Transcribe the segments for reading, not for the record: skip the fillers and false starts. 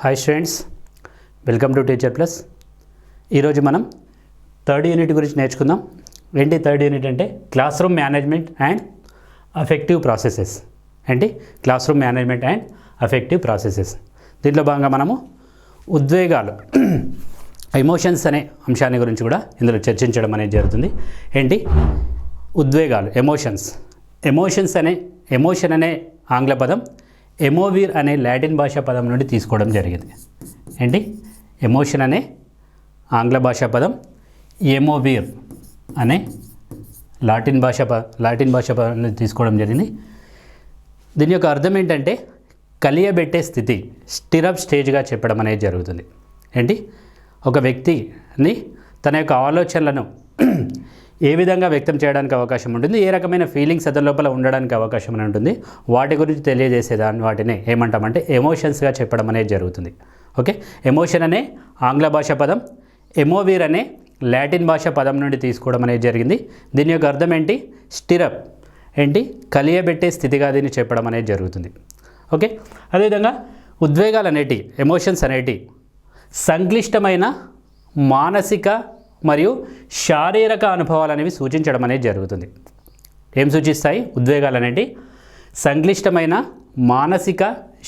Hi students, welcome to teacher plus. ఈరోజు మనం third unit గురించి నేర్చుకుందాం. ఏంటి థర్డ్ యూనిట్ అంటే classroom management and affective processes. ఏంటి classroom management and affective processes. దీంట్లో భాగంగా మనము ఉద్వేగాలు ఎమోషన్స్ అనే అంశాన్ని గురించి కూడా ఇందులో చర్చించడం అనేది జరుగుతుంది. ఏంటి ఉద్వేగాలు ఎమోషన్స్ అనే ఎమోషన్ అనే ఆంగ్ల పదం ఎమోవీర్ అనే లాటిన్ భాషా పదం నుండి తీసుకోవడం జరిగింది. ఏంటి ఎమోషన్ అనే ఆంగ్ల భాషా పదం ఎమోవీర్ అనే లాటిన్ భాషా పదం నుండి తీసుకోవడం జరిగింది. దీని యొక్క అర్థం ఏంటంటే కలియబెట్టే స్థితి, స్టిరప్ స్టేజ్గా చెప్పడం అనేది జరుగుతుంది. ఏంటి ఒక వ్యక్తిని తన యొక్క ఆలోచనలను ఏ విధంగా వ్యక్తం చేయడానికి అవకాశం ఉంటుంది, ఏ రకమైన ఫీలింగ్స్ అతని లోపల ఉండడానికి అవకాశం అని ఉంటుంది, వాటి గురించి తెలియజేసేదాన్ని వాటిని ఏమంటామంటే ఎమోషన్స్గా చెప్పడం అనేది జరుగుతుంది. ఓకే, ఎమోషన్ అనే ఆంగ్ల భాషా పదం ఎమోవీర్ అనే లాటిన్ భాషా పదం నుండి తీసుకోవడం అనేది జరిగింది. దీని యొక్క అర్థం ఏంటి స్టిరప్, ఏంటి కలియబెట్టే స్థితిగా దీన్ని చెప్పడం అనేది జరుగుతుంది. ఓకే, అదేవిధంగా ఉద్వేగాలు అనేటి ఎమోషన్స్ అనేటి సంక్లిష్టమైన మానసిక మరియు శారీరక అనుభవాలు అనేవి సూచించడం అనేది జరుగుతుంది. ఏం సూచిస్తాయి ఉద్వేగాలు అనేటి? సంక్లిష్టమైన మానసిక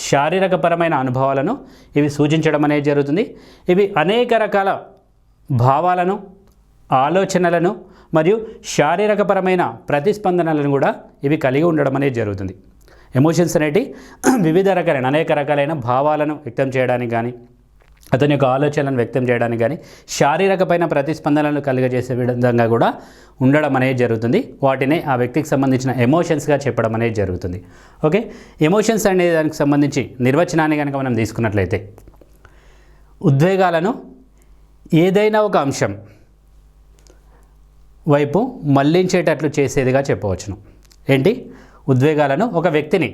శారీరకపరమైన అనుభవాలను ఇవి సూచించడం అనేది జరుగుతుంది. ఇవి అనేక రకాల భావాలను, ఆలోచనలను మరియు శారీరకపరమైన ప్రతిస్పందనలను కూడా ఇవి కలిగి ఉండడం అనేది జరుగుతుంది. ఎమోషన్స్ అనేటి వివిధ రకాలైన అనేక రకాలైన భావాలను వ్యక్తం చేయడానికి కానీ, అతని యొక్క ఆలోచనలను వ్యక్తం చేయడానికి కానీ, శారీరకమైన ప్రతిస్పందనలను కలిగజేసే విధంగా కూడా ఉండడం అనేది జరుగుతుంది. వాటినే ఆ వ్యక్తికి సంబంధించిన ఎమోషన్స్గా చెప్పడం అనేది జరుగుతుంది. ఓకే, ఎమోషన్స్ అనే దానికి సంబంధించి నిర్వచనాన్ని కనుక మనం తీసుకున్నట్లయితే ఉద్వేగాలను ఏదైనా ఒక అంశం వైపు మళ్లించేటట్లు చేసేదిగా చెప్పవచ్చును. ఏంటి ఉద్వేగాలను ఒక వ్యక్తిని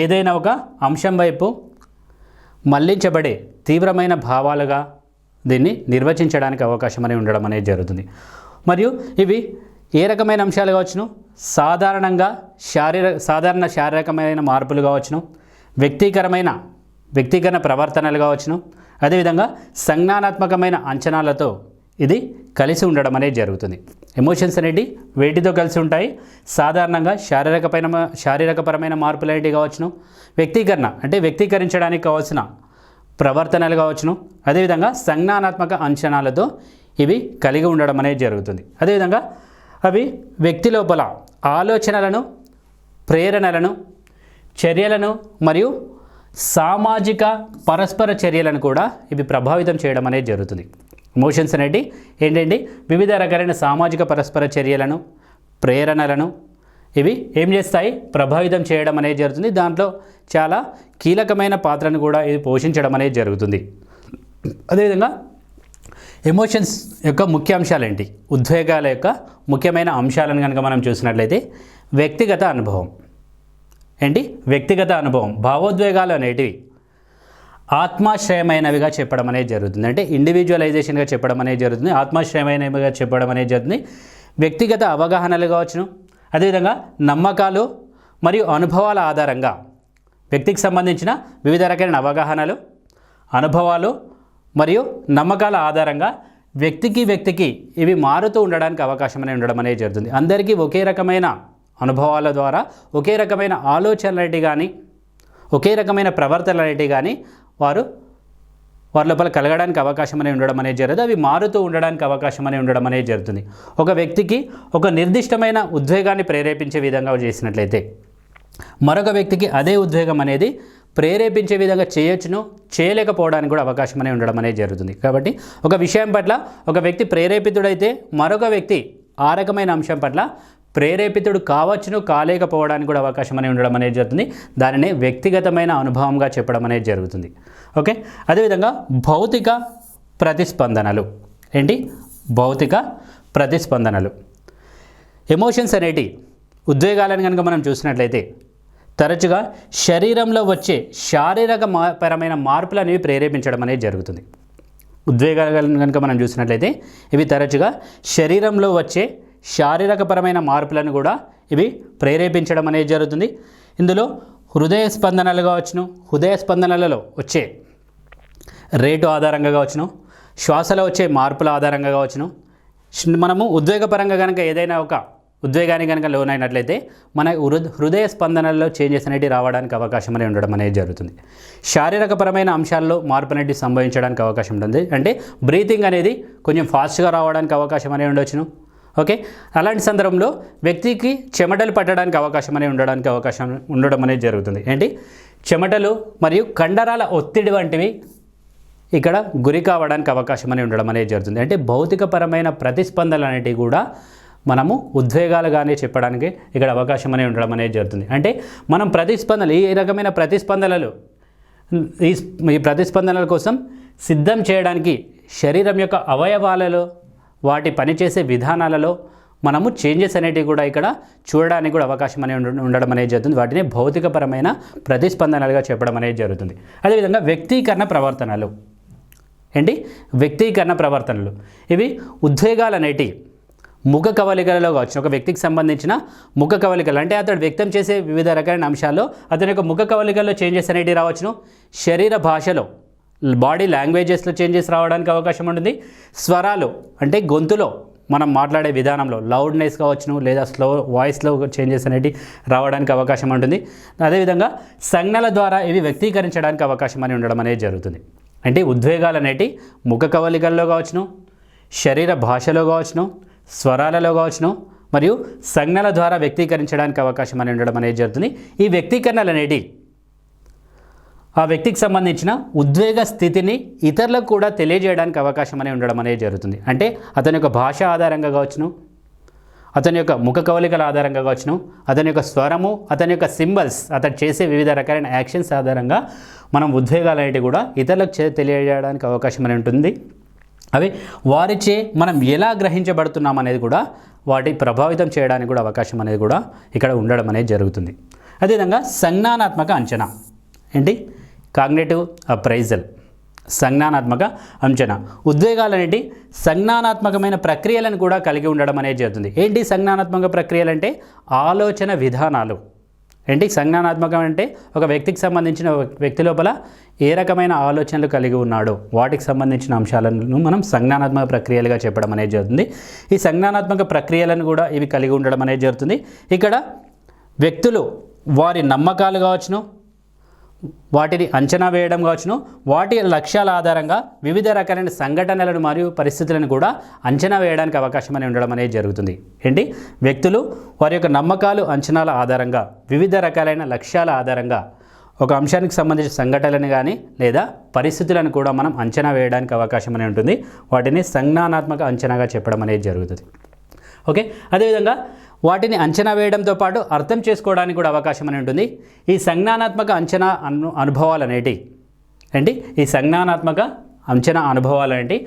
ఏదైనా ఒక అంశం వైపు మళ్లించబడే తీవ్రమైన భావాలుగా దీన్ని నిర్వచించడానికి అవకాశం అనేది ఉండడం అనేది జరుగుతుంది. మరియు ఇవి ఏ రకమైన అంశాలు కావచ్చును? సాధారణ శారీరకమైన మార్పులు కావచ్చును, వ్యక్తీకరణ ప్రవర్తనలు కావచ్చును, అదేవిధంగా సంజ్ఞానాత్మకమైన అంచనాలతో ఇది కలిసి ఉండడం అనేది జరుగుతుంది. ఎమోషన్స్ అనేవి వేటితో కలిసి ఉంటాయి? సాధారణంగా శారీరకపరమైన మార్పులు అనేవి కావచ్చును, వ్యక్తీకరించడానికి కావాల్సిన ప్రవర్తనలు కావచ్చును, అదేవిధంగా సంజ్ఞానాత్మక అంచనాలతో ఇవి కలిగి ఉండడం అనేది జరుగుతుంది. అదేవిధంగా అవి వ్యక్తి లోపల ఆలోచనలను, ప్రేరణలను, చర్యలను మరియు సామాజిక పరస్పర చర్యలను కూడా ఇవి ప్రభావితం చేయడం అనేది జరుగుతుంది. ఎమోషన్స్ అనేవి ఏంటంటే వివిధ రకాలైన సామాజిక పరస్పర చర్యలను, ప్రేరణలను ఇవి ఏం చేస్తాయి? ప్రభావితం చేయడం అనేది జరుగుతుంది. దాంట్లో చాలా కీలకమైన పాత్రను కూడా ఇది పోషించడం అనేది జరుగుతుంది. అదేవిధంగా ఎమోషన్స్ యొక్క ముఖ్య అంశాలు ఏంటి? ఉద్వేగాల యొక్క ముఖ్యమైన అంశాలను కనుక మనం చూసినట్లయితే వ్యక్తిగత అనుభవం. ఏంటి వ్యక్తిగత అనుభవం? భావోద్వేగాలు అనేటివి ఆత్మాశ్రయమైనవిగా చెప్పడం అనేది జరుగుతుంది. అంటే ఇండివిజువలైజేషన్గా చెప్పడం అనేది జరుగుతుంది, ఆత్మాశ్రయమైనవిగా చెప్పడం అనేది జరుగుతుంది. వ్యక్తిగత అవగాహనలు కావచ్చును, అదేవిధంగా నమ్మకాలు మరియు అనుభవాల ఆధారంగా వ్యక్తికి సంబంధించిన వివిధ రకాలైన అవగాహనలు, అనుభవాలు మరియు నమ్మకాల ఆధారంగా వ్యక్తికి ఇవి మారుతూ ఉండడానికి అవకాశం అనేది ఉండడం అనేది జరుగుతుంది. అందరికీ ఒకే రకమైన అనుభవాల ద్వారా ఒకే రకమైన ఆలోచనలటి కానీ, ఒకే రకమైన ప్రవర్తనలటి కానీ వారి లోపల కలగడానికి అవకాశం అనేది ఉండడం అనేది జరుగుతుంది. అవి మారుతూ ఉండడానికి అవకాశం అనేది ఉండడం అనేది జరుగుతుంది. ఒక వ్యక్తికి ఒక నిర్దిష్టమైన ఉద్వేగాన్ని ప్రేరేపించే విధంగా చేసినట్లయితే మరొక వ్యక్తికి అదే ఉద్వేగం అనేది ప్రేరేపించే విధంగా చేయొచ్చును, చేయలేకపోవడానికి కూడా అవకాశం అనేది ఉండడం అనేది జరుగుతుంది. కాబట్టి ఒక విషయం పట్ల ఒక వ్యక్తి ప్రేరేపితుడైతే మరొక వ్యక్తి ఆ రకమైన అంశం పట్ల ప్రేరేపితుడు కావచ్చును, కాలేకపోవడానికి కూడా అవకాశం అనేది ఉండడం అనేది జరుగుతుంది. దానినే వ్యక్తిగతమైన అనుభవంగా చెప్పడం అనేది జరుగుతుంది. ఓకే, అదేవిధంగా భౌతిక ప్రతిస్పందనలు. ఏంటి భౌతిక ప్రతిస్పందనలు? ఎమోషన్స్ అనేటి ఉద్వేగాలను కనుక మనం చూసినట్లయితే తరచుగా శరీరంలో వచ్చే పరమైన మార్పులు అనేవి ప్రేరేపించడం అనేది జరుగుతుంది. ఉద్వేగాలను కనుక మనం చూసినట్లయితే ఇవి తరచుగా శరీరంలో వచ్చే శారీరకపరమైన మార్పులను కూడా ఇవి ప్రేరేపించడం అనేది జరుగుతుంది. ఇందులో హృదయ స్పందనలు కావచ్చును, హృదయ స్పందనలలో వచ్చే రేటు ఆధారంగా కావచ్చును, శ్వాసలో వచ్చే మార్పుల ఆధారంగా కావచ్చును. మనము ఉద్వేగపరంగా కనుక ఏదైనా ఒక ఉద్వేగానికి కనుక లోనైనట్లయితే మన హృదయ స్పందనల్లో చేంజెస్ అనేవి రావడానికి అవకాశం అనేది ఉండడం అనేది జరుగుతుంది. శారీరకపరమైన అంశాల్లో మార్పు అనేది సంభవించడానికి అవకాశం ఉంటుంది. అంటే బ్రీతింగ్ అనేది కొంచెం ఫాస్ట్గా రావడానికి అవకాశం అనేది ఉండొచ్చును. ఓకే, అలాంటి సందర్భంలో వ్యక్తికి చెమటలు పట్టడానికి అవకాశం అనేది ఉండడం అనేది జరుగుతుంది. ఏంటి చెమటలు మరియు కండరాల ఒత్తిడి వంటివి ఇక్కడ గురి కావడానికి అవకాశం అనేది ఉండడం అనేది జరుగుతుంది. అంటే భౌతికపరమైన ప్రతిస్పందనలు అనేటివి కూడా మనము ఉద్వేగాలుగానే చెప్పడానికి ఇక్కడ అవకాశం అనేది ఉండడం అనేది జరుగుతుంది. అంటే మనం ప్రతిస్పందనలు ఈ రకమైన ప్రతిస్పందనలు ఈ ప్రతిస్పందనల కోసం సిద్ధం చేయడానికి శరీరం యొక్క అవయవాలలో వాటి పనిచేసే విధానాలలో మనము చేంజెస్ అనేటివి కూడా ఇక్కడ చూడడానికి కూడా అవకాశం అనేది ఉండడం అనేది జరుగుతుంది. వాటిని భౌతికపరమైన ప్రతిస్పందనలుగా చెప్పడం అనేది జరుగుతుంది. అదేవిధంగా వ్యక్తీకరణ ప్రవర్తనలు ఏంటి వ్యక్తీకరణ ప్రవర్తనలు ఇవి ఉద్వేగాలు అనేటివి ముఖ కవలికలలో కావచ్చు. ఒక వ్యక్తికి సంబంధించిన ముఖ కవలికలు అంటే అతడు వ్యక్తం చేసే వివిధ రకాలైన అంశాల్లో అతని యొక్క ముఖ కవలికల్లో చేంజెస్ అనేటివి రావచ్చును. శరీర భాషలో బాడీ లాంగ్వేజెస్లో చేంజెస్ రావడానికి అవకాశం ఉంటుంది. స్వరాలు అంటే గొంతులో మనం మాట్లాడే విధానంలో లౌడ్నెస్ కావచ్చును లేదా స్లో వాయిస్లో చేంజెస్ అనేటివి రావడానికి అవకాశం ఉంటుంది. అదేవిధంగా సంజ్ఞల ద్వారా ఇవి వ్యక్తీకరించడానికి అవకాశం అని ఉండడం అనేది జరుగుతుంది. అంటే ఉద్వేగాలు అనేటివి ముఖ కవలికల్లో కావచ్చును, శరీర భాషలో కావచ్చును, స్వరాలలో కావచ్చును మరియు సంజ్ఞల ద్వారా వ్యక్తీకరించడానికి అవకాశం అని ఉండడం అనేది జరుగుతుంది. ఈ వ్యక్తీకరణలు అనేటివి ఆ వ్యక్తికి సంబంధించిన ఉద్వేగ స్థితిని ఇతరులకు కూడా తెలియజేయడానికి అవకాశం అనేది ఉండడం అనేది జరుగుతుంది. అంటే అతని యొక్క భాష ఆధారంగా కావచ్చును, అతని యొక్క ముఖ కవలికల ఆధారంగా కావచ్చును, అతని యొక్క స్వరము, అతని యొక్క సింబల్స్, అతను చేసే వివిధ రకాలైన యాక్షన్స్ ఆధారంగా మనం ఉద్వేగాలు అనేటివి కూడా ఇతరులకు తెలియజేయడానికి అవకాశం అనేది ఉంటుంది. అవి వారిచే మనం ఎలా గ్రహించబడుతున్నాం అనేది కూడా వాటి ప్రభావితం చేయడానికి కూడా అవకాశం అనేది కూడా ఇక్కడ ఉండడం అనేది జరుగుతుంది. అదేవిధంగా సంజ్ఞానాత్మక అంచనా ఏంటి కాగ్నిటివ్ అప్రైజల్ సంజ్ఞానాత్మక అంచనా ఉద్వేగాలు అనేటి సంజ్ఞానాత్మకమైన ప్రక్రియలను కూడా కలిగి ఉండడం అనేది జరుగుతుంది. ఏంటి సంజ్ఞానాత్మక ప్రక్రియలు అంటే ఆలోచన విధానాలు. ఏంటి సంజ్ఞానాత్మకం అంటే ఒక వ్యక్తికి సంబంధించిన వ్యక్తి లోపల ఏ రకమైన ఆలోచనలు కలిగి ఉన్నాడో వాటికి సంబంధించిన అంశాలను మనం సంజ్ఞానాత్మక ప్రక్రియలుగా చెప్పడం అనేది జరుగుతుంది. ఈ సంజ్ఞానాత్మక ప్రక్రియలను కూడా ఇవి కలిగి ఉండడం అనేది జరుగుతుంది. ఇక్కడ వ్యక్తులు వారి నమ్మకాలు కావచ్చును, వాటిని అంచనా వేయడం కావచ్చును, వాటి లక్ష్యాల ఆధారంగా వివిధ రకాలైన సంఘటనలను మరియు పరిస్థితులను కూడా అంచనా వేయడానికి అవకాశం అనేది ఉండడం అనేది జరుగుతుంది. ఏంటి వ్యక్తులు వారి యొక్క నమ్మకాలు అంచనాల ఆధారంగా వివిధ రకాలైన లక్ష్యాల ఆధారంగా ఒక అంశానికి సంబంధించిన సంఘటనలను కానీ లేదా పరిస్థితులను కూడా మనం అంచనా వేయడానికి అవకాశం అనేది ఉంటుంది. వాటిని సంజ్ఞానాత్మక అంచనాగా చెప్పడం అనేది జరుగుతుంది. ఓకే, అదేవిధంగా వాటిని అంచనా వేయడంతో పాటు అర్థం చేసుకోవడానికి కూడా అవకాశం అని ఉంటుంది. ఈ సంజ్ఞానాత్మక అంచనా అనుభవాలు అనేటి ఏంటి ఈ సంజ్ఞానాత్మక అంచనా అనుభవాలు అనేటి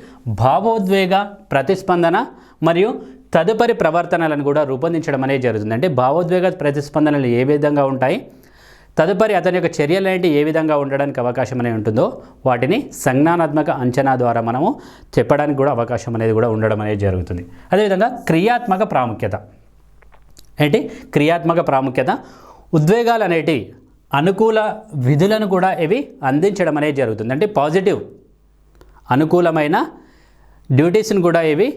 భావోద్వేగ ప్రతిస్పందన మరియు తదుపరి ప్రవర్తనలను కూడా రూపొందించడం అనేది జరుగుతుంది. అంటే భావోద్వేగ ప్రతిస్పందనలు ఏ విధంగా ఉంటాయి, తదుపరి అతని యొక్క చర్యలు అనేవి ఏ విధంగా ఉండడానికి అవకాశం అనేది ఉంటుందో వాటిని సంజ్ఞానాత్మక అంచనా ద్వారా మనము చెప్పడానికి కూడా అవకాశం అనేది కూడా ఉండడం అనేది జరుగుతుంది. అదేవిధంగా క్రియాత్మక ప్రాముఖ్యత ఏంటి క్రియాత్మక ప్రాముఖ్యత ఉద్వేగాలు అనేటి అనుకూల విధులను కూడా ఇవి అందించడం అనేది జరుగుతుంది. అంటే పాజిటివ్ అనుకూలమైన డ్యూటీస్ని కూడా ఇవి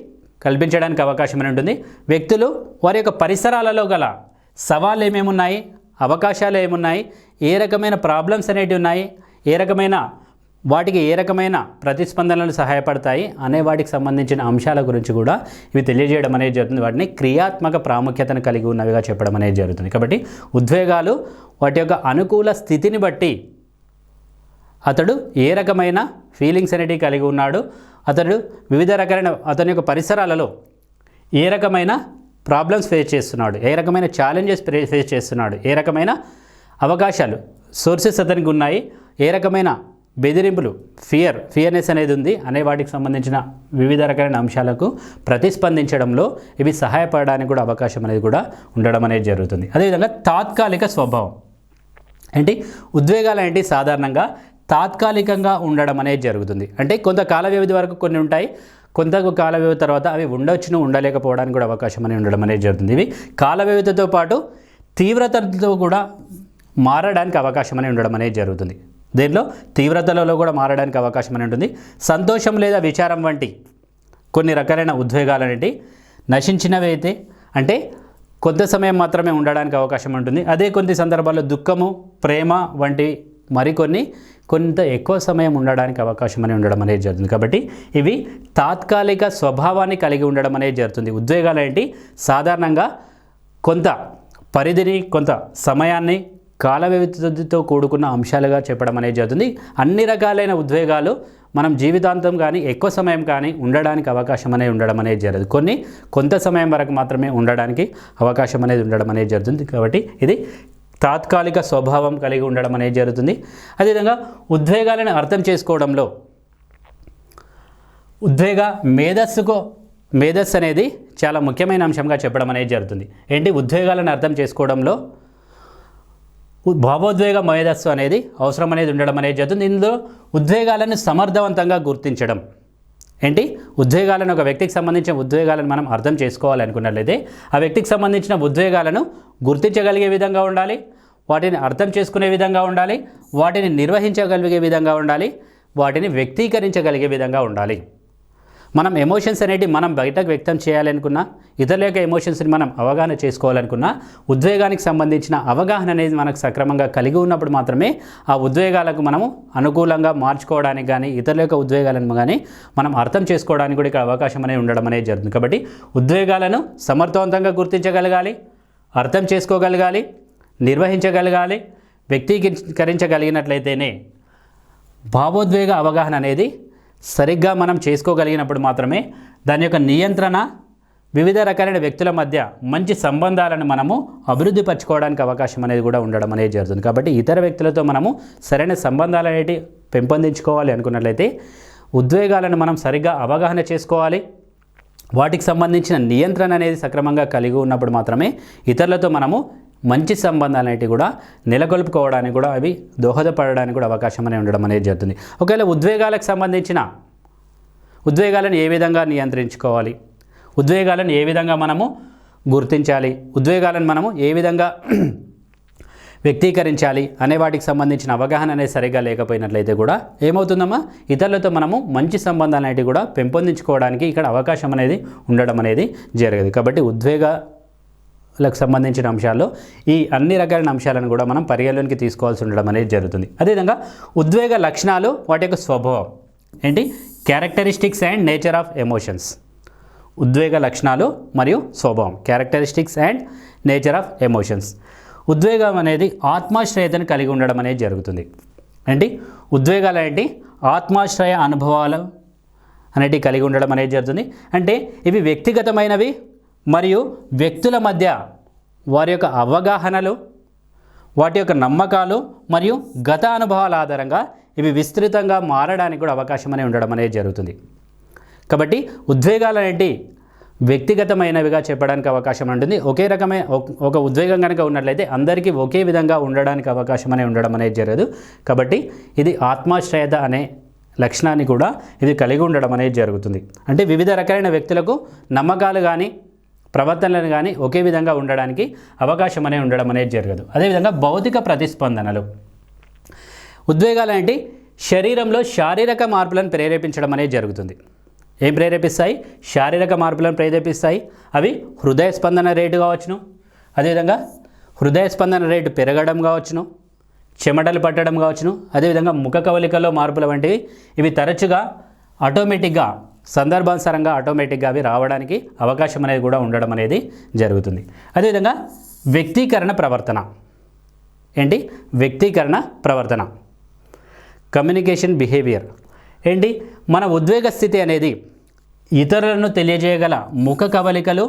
కల్పించడానికి అవకాశం అని ఉంటుంది. వ్యక్తులు వారి యొక్క పరిసరాలలో గల సవాళ్ళు ఏమేమి ఉన్నాయి, అవకాశాలు ఏమున్నాయి, ఏ రకమైన ప్రాబ్లమ్స్ అనేటివి ఉన్నాయి, వాటికి ఏ రకమైన ప్రతిస్పందనలు సహాయపడతాయి అనే వాటికి సంబంధించిన అంశాల గురించి కూడా ఇవి తెలియజేయడం అనేది జరుగుతుంది. వాటిని క్రియాత్మక ప్రాముఖ్యతను కలిగి ఉన్నవిగా చెప్పడం అనేది జరుగుతుంది. కాబట్టి ఉద్వేగాలు వాటి యొక్క అనుకూల స్థితిని బట్టి అతడు ఏ రకమైన ఫీలింగ్స్ అనేటివి కలిగి ఉన్నాడు, అతడు వివిధ రకాలైన అతని యొక్క పరిసరాలలో ఏ రకమైన ప్రాబ్లమ్స్ ఫేస్ చేస్తున్నాడు, ఏ రకమైన ఛాలెంజెస్ ఫేస్ చేస్తున్నాడు, ఏ రకమైన అవకాశాలు సోర్సెస్ అతనికి ఉన్నాయి, ఏ రకమైన బెదిరింపులు ఫియర్నెస్ అనేది ఉంది అనే వాటికి సంబంధించిన వివిధ రకాలైన అంశాలకు ప్రతిస్పందించడంలో ఇవి సహాయపడడానికి కూడా అవకాశం అనేది కూడా ఉండడం అనేది జరుగుతుంది. అదేవిధంగా తాత్కాలిక స్వభావం ఏంటి ఉద్వేగాలు ఏంటి సాధారణంగా తాత్కాలికంగా ఉండడం అనేది జరుగుతుంది. అంటే కొంత కాల వ్యవధి వరకు కొన్ని ఉంటాయి, కొంత కాల వ్యవధి తర్వాత అవి ఉండొచ్చును ఉండలేకపోవడానికి కూడా అవకాశం అనేది ఉండడం అనేది జరుగుతుంది. ఇవి కాల వ్యవధితో పాటు తీవ్రతతో కూడా మారడానికి అవకాశం అనేది ఉండడం అనేది జరుగుతుంది. దీనిలో తీవ్రతలలో కూడా మారడానికి అవకాశం అని ఉంటుంది. సంతోషం లేదా విచారం వంటి కొన్ని రకాలైన ఉద్వేగాలు అనేవి నశించినవి అయితే అంటే కొంత సమయం మాత్రమే ఉండడానికి అవకాశం ఉంటుంది. అదే కొన్ని సందర్భాల్లో దుఃఖము, ప్రేమ వంటి మరికొన్ని కొంత ఎక్కువ సమయం ఉండడానికి అవకాశం అని ఉండడం అనేది జరుగుతుంది. కాబట్టి ఇవి తాత్కాలిక స్వభావాన్ని కలిగి ఉండడం అనేది జరుగుతుంది. ఉద్వేగాలు ఏంటి సాధారణంగా కొంత పరిధిని, కొంత సమయాన్ని, కాల వ్యవధితో కూడుకున్న అంశాలుగా చెప్పడం అనేది జరుగుతుంది. అన్ని రకాలైన ఉద్వేగాలు మనం జీవితాంతం కానీ ఎక్కువ సమయం కానీ ఉండడానికి అవకాశం అనేది ఉండడం అనేది జరుగుతుంది. కొన్ని కొంత సమయం వరకు మాత్రమే ఉండడానికి అవకాశం అనేది ఉండడం అనేది జరుగుతుంది. కాబట్టి ఇది తాత్కాలిక స్వభావం కలిగి ఉండడం అనేది జరుగుతుంది. అదేవిధంగా ఉద్వేగాలను అర్థం చేసుకోవడంలో మేధస్సు అనేది చాలా ముఖ్యమైన అంశంగా చెప్పడం అనేది జరుగుతుంది. ఏంటి ఉద్వేగాలను అర్థం చేసుకోవడంలో భావోద్వేగ మేధస్సు అనేది అవసరం అనేది ఉండడం అనేది జరుగుతుంది. ఇందులో ఉద్వేగాలను సమర్థవంతంగా గుర్తించడం ఏంటి ఉద్వేగాలను ఒక వ్యక్తికి సంబంధించిన ఉద్వేగాలను మనం అర్థం చేసుకోవాలనుకున్నట్లయితే ఆ వ్యక్తికి సంబంధించిన ఉద్వేగాలను గుర్తించగలిగే విధంగా ఉండాలి, వాటిని అర్థం చేసుకునే విధంగా ఉండాలి, వాటిని నిర్వహించగలిగే విధంగా ఉండాలి, వాటిని వ్యక్తీకరించగలిగే విధంగా ఉండాలి. మనం ఎమోషన్స్ అనేటివి మనం బయటకు వ్యక్తం చేయాలనుకున్నా, ఇతరుల యొక్క ఎమోషన్స్ని మనం అవగాహన చేసుకోవాలనుకున్నా, ఉద్వేగానికి సంబంధించిన అవగాహన అనేది మనకు సక్రమంగా కలిగి ఉన్నప్పుడు మాత్రమే ఆ ఉద్వేగాలకు మనము అనుకూలంగా మార్చుకోవడానికి కానీ, ఇతరుల యొక్క ఉద్వేగాలను కానీ మనం అర్థం చేసుకోవడానికి కూడా ఇక్కడ అవకాశం అనేది ఉండడం అనేది జరుగుతుంది. కాబట్టి ఉద్వేగాలను సమర్థవంతంగా గుర్తించగలగాలి, అర్థం చేసుకోగలగాలి, నిర్వహించగలగాలి, వ్యక్తీకరించగలిగినట్లయితేనే భావోద్వేగ అవగాహన అనేది సరిగ్గా మనం చేసుకోగలిగినప్పుడు మాత్రమే దాని యొక్క నియంత్రణ వివిధ రకాలైన వ్యక్తుల మధ్య మంచి సంబంధాలను మనము అభివృద్ధి పరచుకోవడానికి అవకాశం అనేది కూడా ఉండడం అనేది జరుగుతుంది. కాబట్టి ఇతర వ్యక్తులతో మనము సరైన సంబంధాలు అనేవి పెంపొందించుకోవాలి అనుకున్నట్లయితే ఉద్వేగాలను మనం సరిగ్గా అవగాహన చేసుకోవాలి, వాటికి సంబంధించిన నియంత్రణ అనేది సక్రమంగా కలిగి ఉన్నప్పుడు మాత్రమే ఇతరులతో మనము మంచి సంబంధాలు అనేవి కూడా నెలకొల్పుకోవడానికి కూడా అవి దోహదపడడానికి కూడా అవకాశం అనేది ఉండడం అనేది జరుగుతుంది. ఒకవేళ ఉద్వేగాలకు సంబంధించిన ఉద్వేగాలను ఏ విధంగా నియంత్రించుకోవాలి, ఉద్వేగాలను ఏ విధంగా మనము గుర్తించాలి, ఉద్వేగాలను మనము ఏ విధంగా వ్యక్తీకరించాలి అనే వాటికి సంబంధించిన అవగాహన అనేది సరిగ్గా లేకపోయినట్లయితే కూడా ఏమవుతుందమ్మా ఇతరులతో మనము మంచి సంబంధాలు అనేవి కూడా పెంపొందించుకోవడానికి ఇక్కడ అవకాశం అనేది ఉండడం అనేది జరగదు. కాబట్టి ఉద్వేగాలకు సంబంధించిన అంశాల్లో ఈ అన్ని రకాలైన అంశాలను కూడా మనం పరిగణలోకి తీసుకోవాల్సి ఉండడం అనేది జరుగుతుంది. అదేవిధంగా ఉద్వేగ లక్షణాలు, వాటి యొక్క స్వభావం ఏంటి characteristics and nature of emotions. ఉద్వేగ లక్షణాలు మరియు స్వభావం characteristics and nature of emotions. ఉద్వేగం అనేది ఆత్మాశ్రయతను కలిగి ఉండడం అనేది జరుగుతుంది. ఏంటి ఉద్వేగాలు ఏంటి ఆత్మాశ్రయ అనుభవాలు అనేటివి కలిగి ఉండడం అనేది జరుగుతుంది. అంటే ఇవి వ్యక్తిగతమైనవి మరియు వ్యక్తుల మధ్య వారి యొక్క అవగాహనలు, వాటి యొక్క నమ్మకాలు మరియు గత అనుభవాల ఆధారంగా ఇవి విస్తృతంగా మారడానికి కూడా అవకాశం అనేది ఉండడం అనేది జరుగుతుంది. కాబట్టి ఉద్వేగాలు అనేవి వ్యక్తిగతమైనవిగా చెప్పడానికి అవకాశం ఉంటుంది. ఒకే రకమైన ఒక ఉద్వేగం కనుక ఉన్నట్లయితే అందరికీ ఒకే విధంగా ఉండడానికి అవకాశం అనేది ఉండడం అనేది జరగదు. కాబట్టి ఇది ఆత్మాశ్రయత అనే లక్షణాన్ని కూడా ఇది కలిగి ఉండడం అనేది జరుగుతుంది. అంటే వివిధ రకాలైన వ్యక్తులకు నమ్మకాలు కానీ ప్రవర్తనలను కానీ ఒకే విధంగా ఉండడానికి అవకాశం అనేది ఉండడం అనేది జరగదు. అదేవిధంగా భౌతిక ప్రతిస్పందనలు. ఉద్వేగాలు ఏంటి శరీరంలో శారీరక మార్పులను ప్రేరేపించడం అనేది జరుగుతుంది. ఏం ప్రేరేపిస్తాయి శారీరక మార్పులను ప్రేరేపిస్తాయి. అవి హృదయ స్పందన రేటు కావచ్చును, అదేవిధంగా హృదయ స్పందన రేటు పెరగడం కావచ్చును, చెమటలు పట్టడం కావచ్చును, అదేవిధంగా ముఖ కవలికల్లో మార్పుల వంటివి ఇవి తరచుగా ఆటోమేటిక్గా సందర్భానుసారంగా ఆటోమేటిక్గా అవి రావడానికి అవకాశం అనేది కూడా ఉండడం అనేది జరుగుతుంది. అదేవిధంగా వ్యక్తీకరణ ప్రవర్తన. ఏంటి వ్యక్తీకరణ ప్రవర్తన కమ్యూనికేషన్ బిహేవియర్. ఏంటి మన ఉద్వేగ స్థితి అనేది ఇతరులను తెలియజేయగల ముఖ కవలికలు,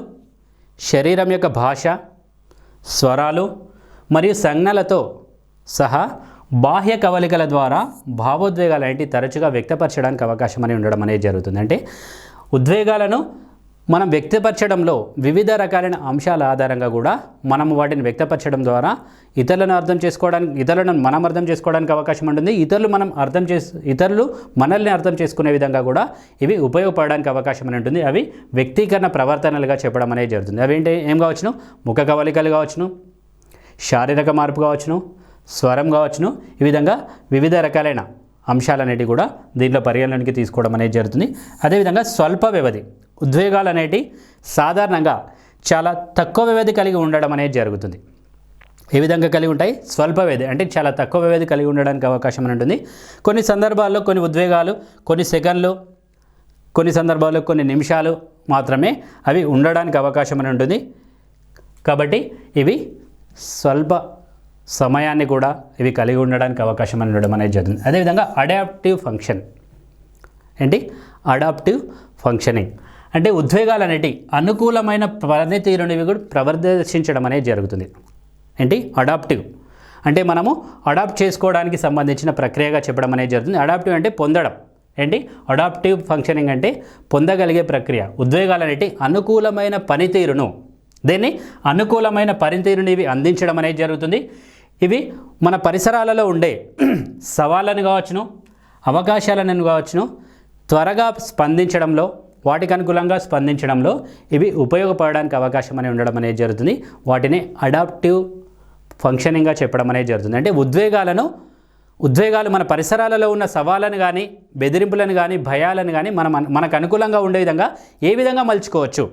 శరీరం యొక్క భాష, స్వరాలు మరియు సంజ్ఞలతో సహా బాహ్య కవలికల ద్వారా భావోద్వేగాలు అనేవి తరచుగా వ్యక్తపరచడానికి అవకాశం అనేది ఉండడం అనేది జరుగుతుంది. అంటే ఉద్వేగాలను మనం వ్యక్తపరచడంలో వివిధ రకాలైన అంశాల ఆధారంగా కూడా మనం వాటిని వ్యక్తపరచడం ద్వారా ఇతరులను మనం అర్థం చేసుకోవడానికి అవకాశం ఉంటుంది. ఇతరులు మనల్ని అర్థం చేసుకునే విధంగా కూడా ఇవి ఉపయోగపడడానికి అవకాశం అనేది ఉంటుంది. అవి వ్యక్తీకరణ ప్రవర్తనలుగా చెప్పడం అనేది జరుగుతుంది. అవి ఏం కావచ్చును ముఖ కవలికలు కావచ్చును, శారీరక మార్పు కావచ్చును, స్వరం కావచ్చును, ఈ విధంగా వివిధ రకాలైన అంశాలనేటివి కూడా దీంట్లో పరిగణలోనికి తీసుకోవడం అనేది జరుగుతుంది. అదేవిధంగా స్వల్ప వ్యవధి ఉద్వేగాలు అనేటివి సాధారణంగా చాలా తక్కువ వ్యవధి కలిగి ఉండడం అనేది జరుగుతుంది. ఏ విధంగా కలిగి ఉంటాయి? స్వల్ప వ్యవధి అంటే చాలా తక్కువ వ్యవధి కలిగి ఉండడానికి అవకాశం అని ఉంటుంది. కొన్ని సందర్భాల్లో కొన్ని ఉద్వేగాలు కొన్ని సెకండ్లు, కొన్ని సందర్భాల్లో కొన్ని నిమిషాలు మాత్రమే అవి ఉండడానికి అవకాశం అని ఉంటుంది. కాబట్టి ఇవి స్వల్ప సమయాన్ని కూడా ఇవి కలిగి ఉండడానికి అవకాశం అని ఉండడం అనేది జరుగుతుంది. అదేవిధంగా అడాప్టివ్ ఫంక్షన్ ఏంటి? అడాప్టివ్ ఫంక్షనింగ్ అంటే ఉద్వేగాలు అనేటి అనుకూలమైన పనితీరుని కూడా ప్రదర్శించడం అనేది జరుగుతుంది. ఏంటి? అడాప్టివ్ అంటే మనము అడాప్ట్ చేసుకోవడానికి సంబంధించిన ప్రక్రియగా చెప్పడం అనేది జరుగుతుంది. అడాప్టివ్ అంటే పొందడం. ఏంటి? అడాప్టివ్ ఫంక్షనింగ్ అంటే పొందగలిగే ప్రక్రియ. ఉద్వేగాలు అనేటి అనుకూలమైన పనితీరును దీన్ని అనుకూలమైన పనితీరుని ఇవి అందించడం అనేది జరుగుతుంది. ఇవి మన పరిసరాలలో ఉండే సవాళ్ళను కావచ్చును, అవకాశాలను కావచ్చును త్వరగా స్పందించడంలో, వాటికి అనుకూలంగా స్పందించడంలో ఇవి ఉపయోగపడడానికి అవకాశం అనేది ఉండడం అనేది జరుగుతుంది. వాటిని అడాప్టివ్ ఫంక్షనింగ్గా చెప్పడం అనేది జరుగుతుంది. అంటే ఉద్వేగాలు మన పరిసరాలలో ఉన్న సవాళ్ళను కానీ, బెదిరింపులను కానీ, భయాలను కానీ మనకు అనుకూలంగా ఉండే విధంగా ఏ విధంగా మలుచుకోవచ్చు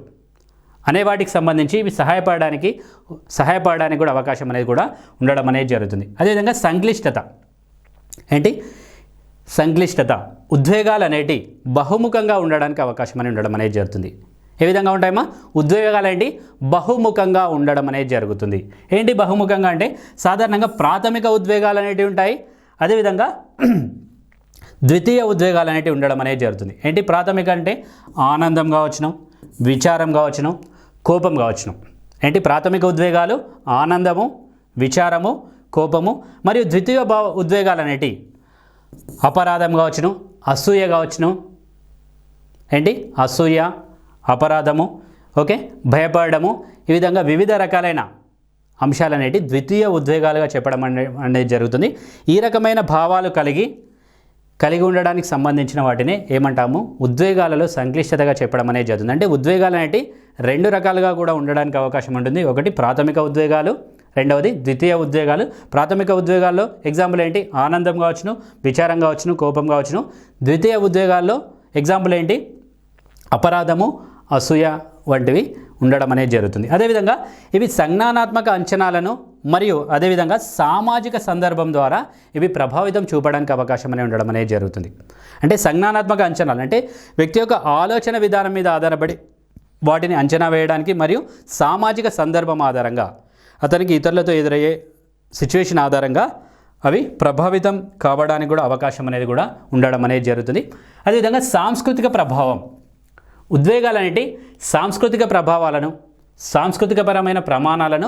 అనే వాటికి సంబంధించి ఇవి సహాయపడడానికి కూడా అవకాశం అనేది కూడా ఉండడం అనేది జరుగుతుంది. అదేవిధంగా సంక్లిష్టత ఏంటి? సంక్లిష్టత ఉద్వేగాలు అనేటి బహుముఖంగా ఉండడానికి అవకాశం అనేది ఉండడం అనేది జరుగుతుంది. ఏ విధంగా ఉంటాయమ్మా? ఉద్వేగాలు ఏంటి? బహుముఖంగా ఉండడం అనేది జరుగుతుంది. ఏంటి బహుముఖంగా అంటే సాధారణంగా ప్రాథమిక ఉద్వేగాలు అనేటివి ఉంటాయి. అదేవిధంగా ద్వితీయ ఉద్వేగాలు అనేటివి ఉండడం అనేది జరుగుతుంది. ఏంటి ప్రాథమిక అంటే? ఆనందం కావచ్చును, విచారం కావచ్చును, కోపం కావచ్చును. ఏంటి ప్రాథమిక ఉద్వేగాలు? ఆనందము, విచారము, కోపము. మరియు ద్వితీయ ఉద్వేగాలు అనేటి అపరాధం కావచ్చును, అసూయ కావచ్చును. ఏంటి? అసూయ, అపరాధము, ఓకే, భయపడము. ఈ విధంగా వివిధ రకాలైన అంశాలు అనేటి ద్వితీయ ఉద్వేగాలుగా చెప్పడం అనేది జరుగుతుంది. ఈ రకమైన భావాలు కలిగి ఉండడానికి సంబంధించిన వాటిని ఏమంటాము? ఉద్వేగాలలో సంక్లిష్టతగా చెప్పడం అనేది జరుగుతుంది. అంటే ఉద్వేగాలు అనేటి రెండు రకాలుగా కూడా ఉండడానికి అవకాశం ఉంటుంది. ఒకటి ప్రాథమిక ఉద్వేగాలు, రెండవది ద్వితీయ ఉద్వేగాలు. ప్రాథమిక ఉద్వేగాల్లో ఎగ్జాంపుల్ ఏంటి? ఆనందం కావచ్చును, విచారం కావచ్చును, కోపం కావచ్చును. ద్వితీయ ఉద్వేగాల్లో ఎగ్జాంపుల్ ఏంటి? అపరాధము, అసూయ వంటివి ఉండడం అనేది జరుగుతుంది. అదేవిధంగా ఇవి సంజ్ఞానాత్మక అంచనాలను మరియు అదేవిధంగా సామాజిక సందర్భం ద్వారా ఇవి ప్రభావితం చూపడానికి అవకాశం అనేది ఉండడం అనేది జరుగుతుంది. అంటే సంజ్ఞానాత్మక అంచనాలు అంటే వ్యక్తి యొక్క ఆలోచన విధానం మీద ఆధారపడి వాటిని అంచనా వేయడానికి మరియు సామాజిక సందర్భం ఆధారంగా అతనికి ఇతరులతో ఎదురయ్యే సిచ్యువేషన్ ఆధారంగా అవి ప్రభావితం కావడానికి కూడా అవకాశం అనేది కూడా ఉండడం అనేది జరుగుతుంది. అదేవిధంగా సాంస్కృతిక ప్రభావం ఉద్వేగాలు అనేటి సాంస్కృతిక ప్రభావాలను, సాంస్కృతికపరమైన ప్రమాణాలను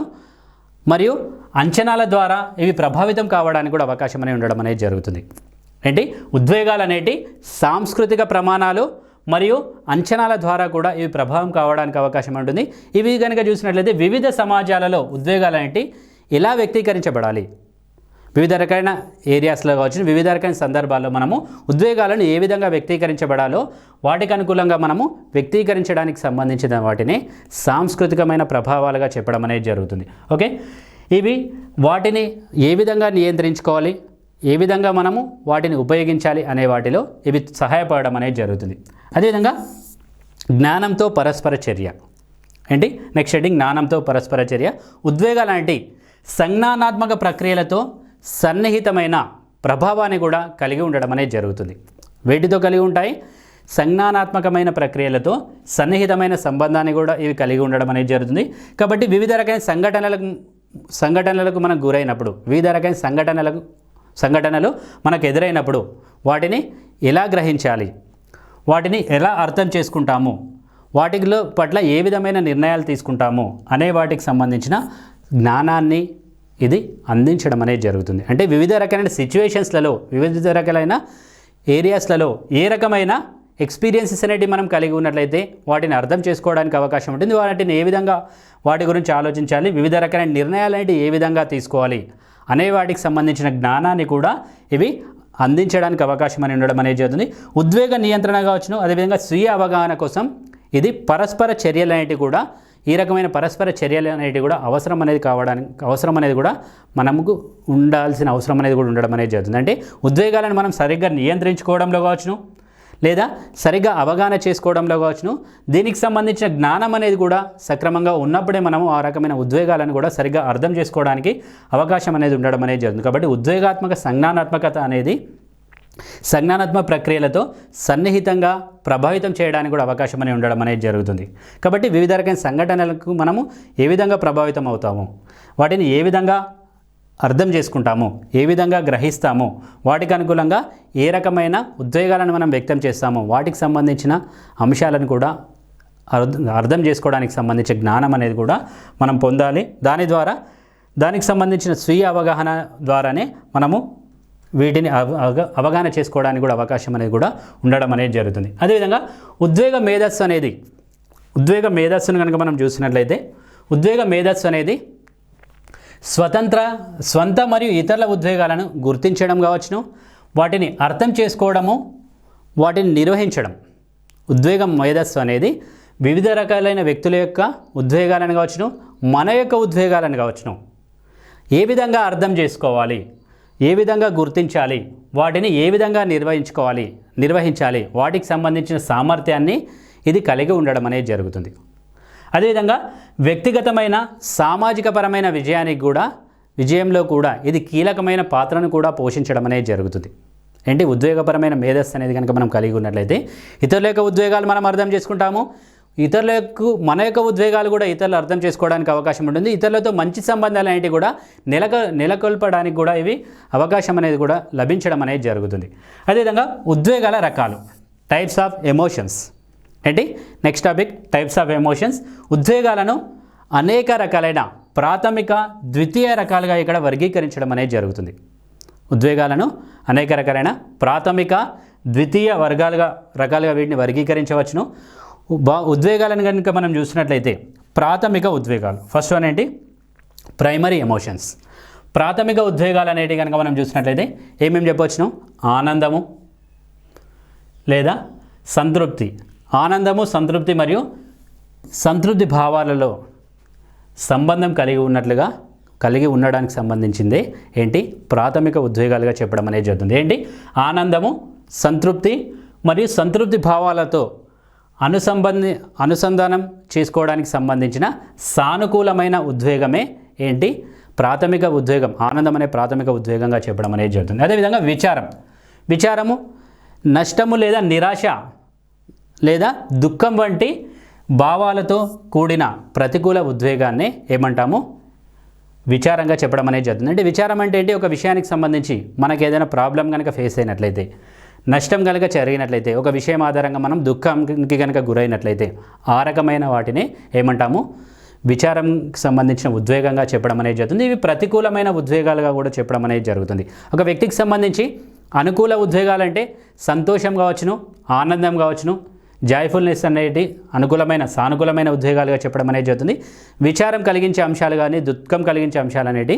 మరియు అంచనాల ద్వారా ఇవి ప్రభావితం కావడానికి కూడా అవకాశం అనేది ఉండడం అనేది జరుగుతుంది. ఏంటి? ఉద్వేగాలు అనేటి సాంస్కృతిక ప్రమాణాలు మరియు అంచనాల ద్వారా కూడా ఇవి ప్రభావం కావడానికి అవకాశం ఉంటుంది. ఇవి కనుక చూసినట్లయితే వివిధ సమాజాలలో ఉద్వేగాలు అనేటి ఎలా వ్యక్తీకరించబడాలి, వివిధ రకాలైన ఏరియాస్లో కావచ్చు, వివిధ రకాల సందర్భాల్లో మనము ఉద్వేగాలను ఏ విధంగా వ్యక్తీకరించబడాలో వాటికి అనుకూలంగా మనము వ్యక్తీకరించడానికి సంబంధించిన వాటిని సాంస్కృతికమైన ప్రభావాలుగా చెప్పడం అనేది జరుగుతుంది. ఓకే, ఇవి వాటిని ఏ విధంగా నియంత్రించుకోవాలి, ఏ విధంగా మనము వాటిని ఉపయోగించాలి అనే వాటిలో ఇవి సహాయపడడం అనేది జరుగుతుంది. అదేవిధంగా జ్ఞానంతో పరస్పర చర్య ఏంటి? నెక్స్ట్ హెడ్డింగ్ జ్ఞానంతో పరస్పర చర్య. ఉద్వేగాలు అనేటి సంజ్ఞానాత్మక ప్రక్రియలతో సన్నిహితమైన ప్రభావాన్ని కూడా కలిగి ఉండడం అనేది జరుగుతుంది. వేటితో కలిగి ఉంటాయి? సంజ్ఞానాత్మకమైన ప్రక్రియలతో సన్నిహితమైన సంబంధాన్ని కూడా ఇవి కలిగి ఉండడం అనేది జరుగుతుంది. కాబట్టి వివిధ రకాల సంఘటనలకు మనం గురైనప్పుడు, వివిధ రకాల సంఘటనలు మనకు ఎదురైనప్పుడు వాటిని ఎలా గ్రహించాలి, వాటిని ఎలా అర్థం చేసుకుంటాము, వాటిలో పట్ల ఏ విధమైన నిర్ణయాలు తీసుకుంటాము అనే వాటికి సంబంధించిన జ్ఞానాన్ని ఇది అందించడం అనేది జరుగుతుంది. అంటే వివిధ రకాలైన సిచ్యువేషన్స్లలో, వివిధ రకాలైన ఏరియాస్లలో ఏ రకమైన ఎక్స్పీరియన్సెస్ అనేటివి మనం కలిగి ఉన్నట్లయితే వాటిని అర్థం చేసుకోవడానికి అవకాశం ఉంటుంది. వాటిని ఏ విధంగా వాటి గురించి ఆలోచించాలి, వివిధ రకాలైన నిర్ణయాలు అనేవి ఏ విధంగా తీసుకోవాలి అనే వాటికి సంబంధించిన జ్ఞానాన్ని కూడా ఇవి అందించడానికి అవకాశం అని ఉండడం అనేది జరుగుతుంది. ఉద్వేగ నియంత్రణ కావచ్చును, అదేవిధంగా స్వీయ అవగాహన కోసం ఇది పరస్పర చర్యలు అనేటివి కూడా ఈ రకమైన పరస్పర చర్యలు అనేవి కూడా అవసరం అనేది కూడా మనకు ఉండాల్సిన అవసరం అనేది కూడా ఉండడం అనేది జరుగుతుంది. అంటే ఉద్వేగాలను మనం సరిగ్గా నియంత్రించుకోవడంలో కావచ్చును, లేదా సరిగ్గా అవగాహన చేసుకోవడంలో కావచ్చును, దీనికి సంబంధించిన జ్ఞానం అనేది కూడా సక్రమంగా ఉన్నప్పుడే మనము ఆ రకమైన ఉద్వేగాలను కూడా సరిగ్గా అర్థం చేసుకోవడానికి అవకాశం అనేది ఉండడం అనేది జరుగుతుంది. కాబట్టి ఉద్వేగాత్మక సంజ్ఞానాత్మకత అనేది సంజ్ఞానాత్మక ప్రక్రియలతో సన్నిహితంగా ప్రభావితం చేయడానికి కూడా అవకాశం అనేది ఉండడం అనేది జరుగుతుంది. కాబట్టి వివిధ రకమైన సంఘటనలకు మనము ఏ విధంగా ప్రభావితం అవుతాము, వాటిని ఏ విధంగా అర్థం చేసుకుంటాము, ఏ విధంగా గ్రహిస్తాము, వాటికి అనుకూలంగా ఏ రకమైన ఉద్వేగాలను మనం వ్యక్తం చేస్తామో వాటికి సంబంధించిన అంశాలను కూడా అర్థం చేసుకోవడానికి సంబంధించిన జ్ఞానం అనేది కూడా మనం పొందాలి. దానికి సంబంధించిన స్వీయ అవగాహన ద్వారానే మనము వీటిని అవగాహన చేసుకోవడానికి కూడా అవకాశం అనేది కూడా ఉండడం అనేది జరుగుతుంది. అదేవిధంగా ఉద్వేగ మేధస్సును కనుక మనం చూసినట్లయితే ఉద్వేగ మేధస్సు అనేది స్వంత మరియు ఇతరుల ఉద్వేగాలను గుర్తించడం కావచ్చును, వాటిని అర్థం చేసుకోవడము, వాటిని నిర్వహించడం. ఉద్వేగం మేధస్సు అనేది వివిధ రకాలైన వ్యక్తుల యొక్క ఉద్వేగాలను కావచ్చును, మన యొక్క ఉద్వేగాలను కావచ్చును ఏ విధంగా అర్థం చేసుకోవాలి, ఏ విధంగా గుర్తించాలి, వాటిని ఏ విధంగా నిర్వహించాలి, వాటికి సంబంధించిన సామర్థ్యాన్ని ఇది కలిగి ఉండడం అనేది జరుగుతుంది. అదేవిధంగా వ్యక్తిగతమైన సామాజికపరమైన విజయంలో కూడా ఇది కీలకమైన పాత్రను కూడా పోషించడం అనేది జరుగుతుంది. ఏంటి ఉద్వేగపరమైన మేధస్సు అనేది కనుక మనం కలిగి ఉన్నట్లయితే ఇతరుల యొక్క ఉద్వేగాలు మనం అర్థం చేసుకుంటాము, మన యొక్క ఉద్వేగాలు కూడా ఇతరులు అర్థం చేసుకోవడానికి అవకాశం ఉంటుంది. ఇతరులతో మంచి సంబంధాలు అనేవి కూడా నెలకొల్పడానికి కూడా ఇవి అవకాశం అనేది కూడా లభించడం అనేది జరుగుతుంది. అదేవిధంగా ఉద్వేగాల రకాలు, టైప్స్ ఆఫ్ ఎమోషన్స్. ఏంటి next topic, types of emotions. ఉద్వేగాలను అనేక రకాలైన ప్రాథమిక, ద్వితీయ రకాలుగా ఇక్కడ వర్గీకరించడం అనేది జరుగుతుంది. ఉద్వేగాలను అనేక రకాలైన ప్రాథమిక, ద్వితీయ రకాలుగా వీటిని వర్గీకరించవచ్చును. ఉద్వేగాలను కనుక మనం చూసినట్లయితే ప్రాథమిక ఉద్వేగాలు, ఫస్ట్ వన్ ఏంటి, ప్రైమరీ ఎమోషన్స్. ప్రాథమిక ఉద్వేగాలు అనేటివి కనుక మనం చూసినట్లయితే ఏమేమి చెప్పవచ్చును, ఆనందము లేదా సంతృప్తి. ఆనందము, సంతృప్తి మరియు సంతృప్తి భావాలలో సంబంధం కలిగి ఉండడానికి సంబంధించిందే ఏంటి ప్రాథమిక ఉద్వేగాలుగా చెప్పడం అనేది జరుగుతుంది. ఏంటి ఆనందము, సంతృప్తి మరియు సంతృప్తి భావాలతో అనుసంధానం చేసుకోవడానికి సంబంధించిన సానుకూలమైన ఉద్వేగమే ఏంటి ప్రాథమిక ఉద్వేగం. ఆనందం అనే ప్రాథమిక ఉద్వేగంగా చెప్పడం అనేది జరుగుతుంది. అదేవిధంగా విచారము నష్టము లేదా నిరాశ లేదా దుఃఖం వంటి భావాలతో కూడిన ప్రతికూల ఉద్వేగాన్ని ఏమంటాము, విచారంగా చెప్పడం అనేది జరుగుతుంది. అంటే విచారం అంటే ఏంటి, ఒక విషయానికి సంబంధించి మనకు ఏదైనా ప్రాబ్లం కనుక ఫేస్ అయినట్లయితే, నష్టం కనుక జరిగినట్లయితే, ఒక విషయం ఆధారంగా మనం దుఃఖంకి కనుక గురైనట్లయితే ఆ రకమైన వాటిని ఏమంటాము, విచారంకి సంబంధించిన ఉద్వేగంగా చెప్పడం అనేది జరుగుతుంది. ఇవి ప్రతికూలమైన ఉద్వేగాలుగా కూడా చెప్పడం అనేది జరుగుతుంది. ఒక వ్యక్తికి సంబంధించి అనుకూల ఉద్వేగాలంటే సంతోషం కావచ్చును, ఆనందం కావచ్చును, జాయ్ఫుల్నెస్ అనేది సానుకూలమైన ఉద్వేగాలుగా చెప్పడం అనేది జరుగుతుంది. విచారం కలిగించే అంశాలు కానీ దుఃఖం కలిగించే అంశాలు అనేవి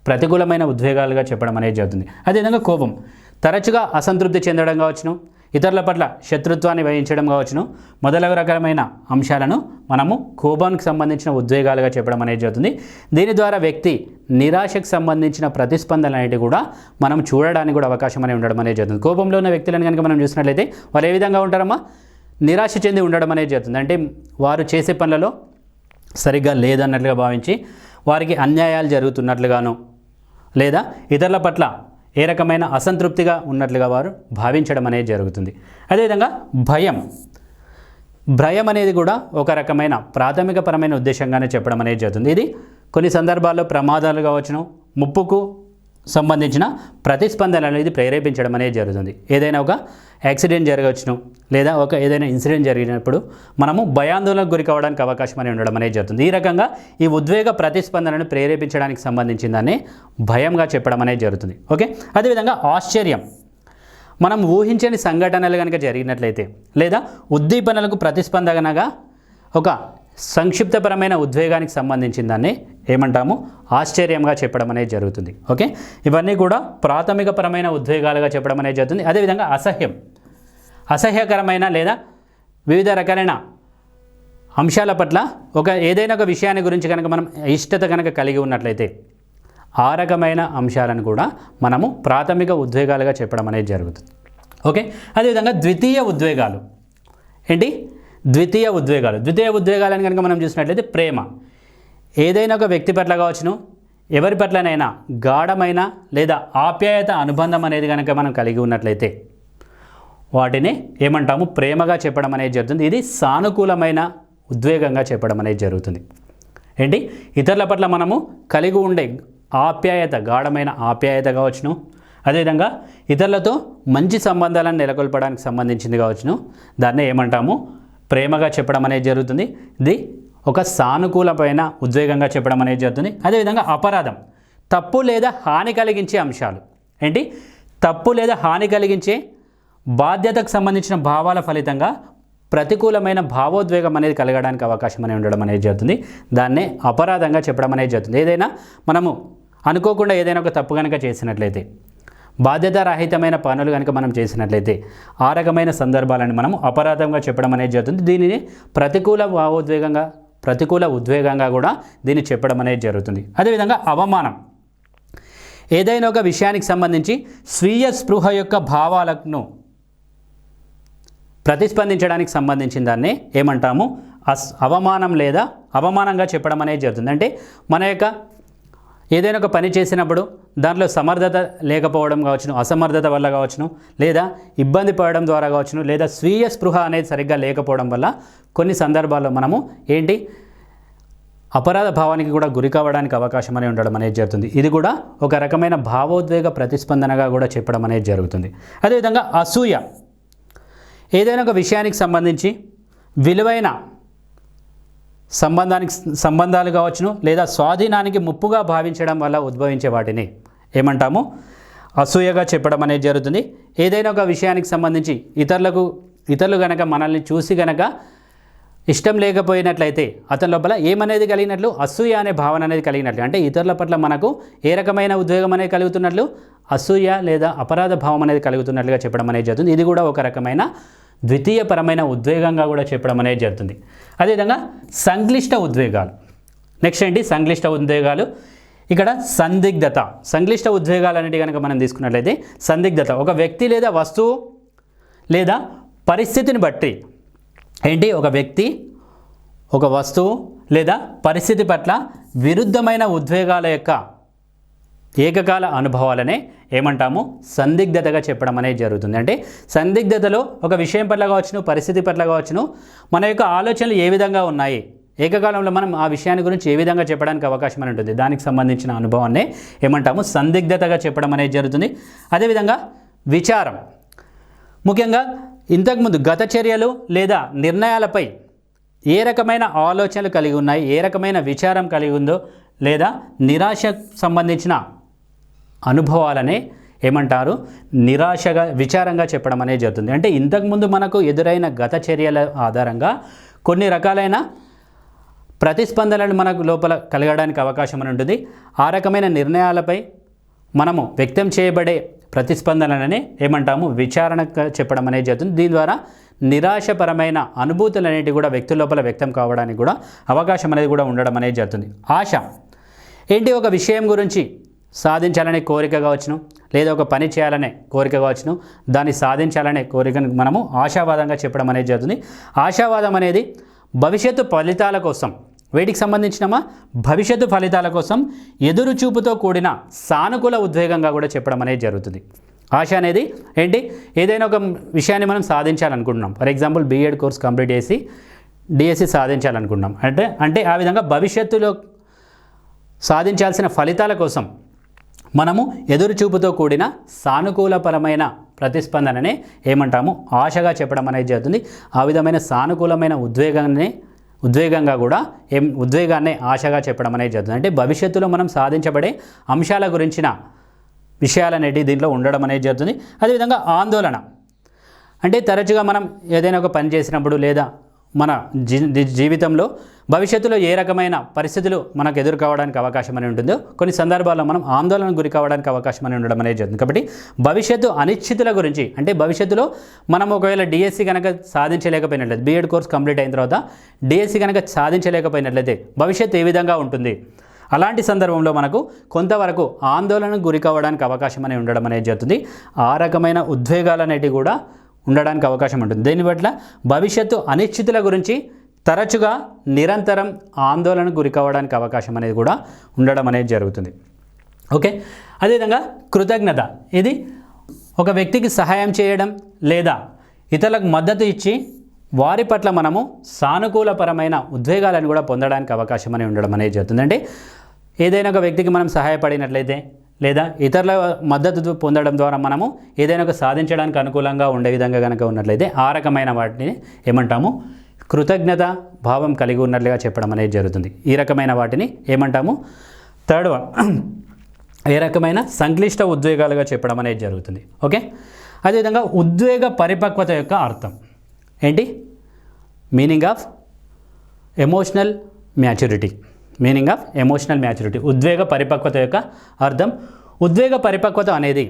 ప్రతికూలమైన ఉద్వేగాలుగా చెప్పడం అనేది జరుగుతుంది. అదేవిధంగా కోపం తరచుగా అసంతృప్తి చెందడం కావచ్చును, ఇతరుల పట్ల శత్రుత్వాన్ని వహించడం కావచ్చును, మొదలగు రకమైన అంశాలను మనము కోపానికి సంబంధించిన ఉద్వేగాలుగా చెప్పడం అనేది జరుగుతుంది. దీని ద్వారా వ్యక్తి నిరాశకు సంబంధించిన ప్రతిస్పందనలు అనేవి కూడా మనం చూడడానికి కూడా అవకాశం అనేది ఉండడం అనేది జరుగుతుంది. కోపంలో ఉన్న వ్యక్తులను కనుక మనం చూసినట్లయితే వాళ్ళు ఏ విధంగా ఉంటారమ్మా, నిరాశ చెంది ఉండడం అనేది జరుగుతుంది. అంటే వారు చేసే పనులలో సరిగ్గా లేదన్నట్లుగా భావించి వారికి అన్యాయాలు జరుగుతున్నట్లుగాను లేదా ఇతరుల పట్ల ఏ రకమైన అసంతృప్తిగా ఉన్నట్లుగా వారు భావించడం అనేది జరుగుతుంది. అదేవిధంగా భయం అనేది కూడా ఒక రకమైన ప్రాథమికపరమైన ఉద్దేశంగానే చెప్పడం అనేది జరుగుతుంది. ఇది కొన్ని సందర్భాల్లో ప్రమాదాలు కావచ్చును, ముప్పుకు సంబంధించిన ప్రతిస్పందన అనేది ప్రేరేపించడం అనేది జరుగుతుంది. ఏదైనా ఒక యాక్సిడెంట్ జరగవచ్చును లేదా ఏదైనా ఇన్సిడెంట్ జరిగినప్పుడు మనము భయాందోళనకు గురి కావడానికి అవకాశం అనేది ఉండడం అనేది జరుగుతుంది. ఈ రకంగా ఈ ఉద్వేగ ప్రతిస్పందనను ప్రేరేపించడానికి సంబంధించిందాన్ని భయంగా చెప్పడం అనేది జరుగుతుంది. ఓకే, అదేవిధంగా ఆశ్చర్యం, మనం ఊహించని సంఘటనలు కనుక జరిగినట్లయితే లేదా ఉద్దీపనలకు ప్రతిస్పందనగా ఒక సంక్షిప్తపరమైన ఉద్వేగానికి సంబంధించిన దాన్ని ఏమంటాము, ఆశ్చర్యంగా చెప్పడం అనేది జరుగుతుంది. ఓకే, ఇవన్నీ కూడా ప్రాథమికపరమైన ఉద్వేగాలుగా చెప్పడం అనేది జరుగుతుంది. అదేవిధంగా అసహ్యకరమైన లేదా వివిధ రకాలైన అంశాల పట్ల ఏదైనా ఒక విషయాన్ని గురించి కనుక మనం ఇష్టత కనుక కలిగి ఉన్నట్లయితే ఆ రకమైన అంశాలను కూడా మనము ప్రాథమిక ఉద్వేగాలుగా చెప్పడం అనేది జరుగుతుంది. ఓకే, అదేవిధంగా ద్వితీయ ఉద్వేగాలు ఏంటి? ద్వితీయ ఉద్వేగాలని కనుక మనం చూసినట్లయితే ప్రేమ, ఏదైనా ఒక వ్యక్తి పట్ల కావచ్చును, ఎవరి పట్లనైనా గాఢమైన లేదా ఆప్యాయత అనుబంధం అనేది కనుక మనం కలిగి ఉన్నట్లయితే వాటిని ఏమంటాము? ప్రేమగా చెప్పడం అనేది జరుగుతుంది. ఇది సానుకూలమైన ఉద్వేగంగా చెప్పడం అనేది జరుగుతుంది. ఏంటి? ఇతరుల పట్ల మనము కలిగి ఉండే ఆప్యాయత, గాఢమైన ఆప్యాయత కావచ్చును, అదేవిధంగా ఇతరులతో మంచి సంబంధాలను నెలకొల్పడానికి సంబంధించింది కావచ్చును, దాన్నే ఏమంటాము? ప్రేమగా చెప్పడం అనేది జరుగుతుంది. ఇది ఒక సానుకూలమైన ఉద్వేగంగా చెప్పడం అనేది జరుగుతుంది. అదేవిధంగా అపరాధం, తప్పు లేదా హాని కలిగించే అంశాలు. ఏంటి? తప్పు లేదా హాని కలిగించే బాధ్యతకు సంబంధించిన భావాల ఫలితంగా ప్రతికూలమైన భావోద్వేగం అనేది కలగడానికి అవకాశం అనేది ఉండడం అనేది జరుగుతుంది. దాన్నే అపరాధంగా చెప్పడం అనేది జరుగుతుంది. ఏదైనా మనము అనుకోకుండా ఏదైనా ఒక తప్పు కనుక చేసినట్లయితే, బాధ్యతారహితమైన పనులు కనుక మనం చేసినట్లయితే ఆ రకమైన సందర్భాలను మనము అపరాధంగా చెప్పడం అనేది జరుగుతుంది. దీనిని ప్రతికూల ఉద్వేగంగా కూడా దీన్ని చెప్పడం అనేది జరుగుతుంది. అదేవిధంగా అవమానం, ఏదైనా ఒక విషయానికి సంబంధించి స్వీయ స్పృహ యొక్క భావాలను ప్రతిస్పందించడానికి సంబంధించిన దాన్నే ఏమంటాము? అవమానం లేదా అవమానంగా చెప్పడం అనేది జరుగుతుంది. అంటే మన యొక్క ఏదైనా ఒక పని చేసినప్పుడు దాంట్లో సమర్థత లేకపోవడం కావచ్చును, అసమర్థత వల్ల కావచ్చును, లేదా ఇబ్బంది పడడం ద్వారా కావచ్చును, లేదా స్వీయ స్పృహ అనేది సరిగ్గా లేకపోవడం వల్ల కొన్ని సందర్భాల్లో మనము ఏంటి? అపరాధ భావానికి కూడా గురి కావడానికి అవకాశం అనేది ఉండడం అనేది జరుగుతుంది. ఇది కూడా ఒక రకమైన భావోద్వేగ ప్రతిస్పందనగా కూడా చెప్పడం అనేది జరుగుతుంది. అదేవిధంగా అసూయ, ఏదైనా ఒక విషయానికి సంబంధించి విలువైన సంబంధాలు కావచ్చును, లేదా స్వాధీనానికి ముప్పుగా భావించడం వల్ల ఉద్భవించే వాటిని ఏమంటాము? అసూయగా చెప్పడం అనేది జరుగుతుంది. ఏదైనా ఒక విషయానికి సంబంధించి ఇతరులు కనుక మనల్ని చూసి కనుక ఇష్టం లేకపోయినట్లయితే అతని లోపల ఏమనేది కలిగినట్లు? అసూయ అనే భావన అనేది కలిగినట్లు. అంటే ఇతరుల పట్ల మనకు ఏ రకమైన ఉద్వేగం అనేది కలుగుతున్నట్లు? అసూయ లేదా అపరాధ భావం అనేది కలుగుతున్నట్లుగా చెప్పడం అనేది జరుగుతుంది. ఇది కూడా ఒక రకమైన ద్వితీయపరమైన ఉద్వేగంగా కూడా చెప్పడం అనేది జరుగుతుంది. అదేవిధంగా సంక్లిష్ట ఉద్వేగాలు. నెక్స్ట్ ఏంటి? సంక్లిష్ట ఉద్వేగాలు. ఇక్కడ సంక్లిష్ట ఉద్వేగాలు అనేవి కనుక మనం తీసుకున్నట్లయితే సందిగ్ధత, ఒక వ్యక్తి లేదా వస్తువు లేదా పరిస్థితిని బట్టి ఏంటి? ఒక వ్యక్తి, ఒక వస్తువు లేదా పరిస్థితి పట్ల విరుద్ధమైన ఉద్వేగాల యొక్క ఏకకాల అనుభవాలనే ఏమంటాము? సందిగ్ధతగా చెప్పడం అనేది జరుగుతుంది. అంటే సందిగ్ధతలో ఒక విషయం పట్ల కావచ్చును, పరిస్థితి పట్ల కావచ్చును, మన యొక్క ఆలోచనలు ఏ విధంగా ఉన్నాయి, ఏకకాలంలో మనం ఆ విషయాన్ని గురించి ఏ విధంగా చెప్పడానికి అవకాశం అని ఉంటుంది, దానికి సంబంధించిన అనుభవాన్నే ఏమంటాము? సందిగ్ధతగా చెప్పడం అనేది జరుగుతుంది. అదేవిధంగా విచారం, ముఖ్యంగా ఇంతకుముందు గత చర్యలు లేదా నిర్ణయాలపై ఏ రకమైన ఆలోచనలు కలిగి ఉన్నాయి, ఏ రకమైన విచారం కలిగి ఉందో, లేదా నిరాశకు సంబంధించిన అనుభవాలనే ఏమంటారు? విచారంగా చెప్పడం అనేది జరుగుతుంది. అంటే ఇంతకుముందు మనకు ఎదురైన గత చర్యల ఆధారంగా కొన్ని రకాలైన ప్రతిస్పందనలు మనకు లోపల కలగడానికి అవకాశం అని ఉంటుంది. ఆ రకమైన నిర్ణయాలపై మనము వ్యక్తం చేయబడే ప్రతిస్పందనలనే ఏమంటాము? విచారణగా చెప్పడం అనేది జరుగుతుంది. దీని ద్వారా నిరాశపరమైన అనుభూతులు అనేటివి కూడా వ్యక్తుల లోపల వ్యక్తం కావడానికి కూడా అవకాశం అనేది కూడా ఉండడం అనేది జరుగుతుంది. ఆశ ఏంటి? ఒక విషయం గురించి సాధించాలనే కోరిక కావచ్చును, లేదా ఒక పని చేయాలనే కోరిక కావచ్చును, దాన్ని సాధించాలనే కోరికను మనము ఆశావాదంగా చెప్పడం అనేది జరుగుతుంది. ఆశావాదం అనేది భవిష్యత్తు ఫలితాల కోసం, వీటికి సంబంధించినమా భవిష్యత్తు ఫలితాల కోసం ఎదురు చూపుతో కూడిన సానుకూల ఉద్వేగంగా కూడా చెప్పడం అనేది జరుగుతుంది. ఆశ అనేది ఏంటి? ఏదైనా ఒక విషయాన్ని మనం సాధించాలనుకుంటున్నాం. For example BEd course complete చేసి డిఎస్సి సాధించాలనుకుంటున్నాం. అంటే ఆ విధంగా భవిష్యత్తులో సాధించాల్సిన ఫలితాల కోసం మనము ఎదురు చూపుతో కూడిన సానుకూలపరమైన ప్రతిస్పందననే ఏమంటాము? ఆశగా చెప్పడం అనేది జరుగుతుంది. ఆ విధమైన సానుకూలమైన ఉద్వేగంగా కూడా ఉద్వేగాన్నే ఆశగా చెప్పడం అనేది జరుగుతుంది. అంటే భవిష్యత్తులో మనం సాధించబడే అంశాల గురించిన విషయాలనేవి దీంట్లో ఉండడం అనేది జరుగుతుంది. అదేవిధంగా ఆందోళన, అంటే తరచుగా మనం ఏదైనా ఒక పని చేసినప్పుడు లేదా మన జీవితంలో భవిష్యత్తులో ఏ రకమైన పరిస్థితులు మనకు ఎదురు కావడానికి అవకాశం అని ఉంటుందో కొన్ని సందర్భాల్లో మనం ఆందోళనకు గురి కావడానికి అవకాశం అని ఉండడం అనేది జరుగుతుంది. కాబట్టి భవిష్యత్తు అనిశ్చితుల గురించి, అంటే భవిష్యత్తులో మనం ఒకవేళ డిఎస్సి కనుక సాధించలేకపోయినట్లయితే, బీఎడ్ కోర్స్ కంప్లీట్ అయిన తర్వాత డిఎస్సి కనుక సాధించలేకపోయినట్లయితే భవిష్యత్తు ఏ విధంగా ఉంటుంది, అలాంటి సందర్భంలో మనకు కొంతవరకు ఆందోళనకు గురి కావడానికి అవకాశం అనేది ఉండడం అనేది జరుగుతుంది. ఆ రకమైన ఉద్వేగాలు అనేటివి కూడా ఉండడానికి అవకాశం ఉంటుంది. దీని పట్ల భవిష్యత్తు అనిశ్చితుల గురించి తరచుగా నిరంతరం ఆందోళనకు గురి కావడానికి అవకాశం అనేది కూడా ఉండడం అనేది జరుగుతుంది. ఓకే, అదేవిధంగా కృతజ్ఞత, ఇది ఒక వ్యక్తికి సహాయం చేయడం లేదా ఇతరులకు మద్దతు ఇచ్చి వారి పట్ల మనము సానుకూలపరమైన ఉద్వేగాలను కూడా పొందడానికి అవకాశం అనేది ఉండడం అనేది జరుగుతుంది. అంటే ఏదైనా ఒక వ్యక్తికి మనం సహాయపడినట్లయితే లేదా ఇతరుల మద్దతు పొందడం ద్వారా మనము ఏదైనా ఒక సాధించడానికి అనుకూలంగా ఉండే విధంగా కనుక ఉన్నట్లయితే ఆ రకమైన వాటిని ఏమంటాము, కృతజ్ఞత భావం కలిగి ఉన్నట్లుగా చెప్పడం అనేది జరుగుతుంది. ఈ రకమైన వాటిని ఏమంటాము, థర్డ్ వన్ ఏ రకమైన సంక్లిష్ట ఉద్వేగాలుగా చెప్పడం అనేది జరుగుతుంది. ఓకే, అదేవిధంగా ఉద్వేగ పరిపక్వత యొక్క అర్థం ఏంటి, meaning of emotional maturity, meaning of emotional maturity, ఉద్వేగ పరిపక్వత యొక్క అర్థం. ఉద్వేగ పరిపక్వత అనేది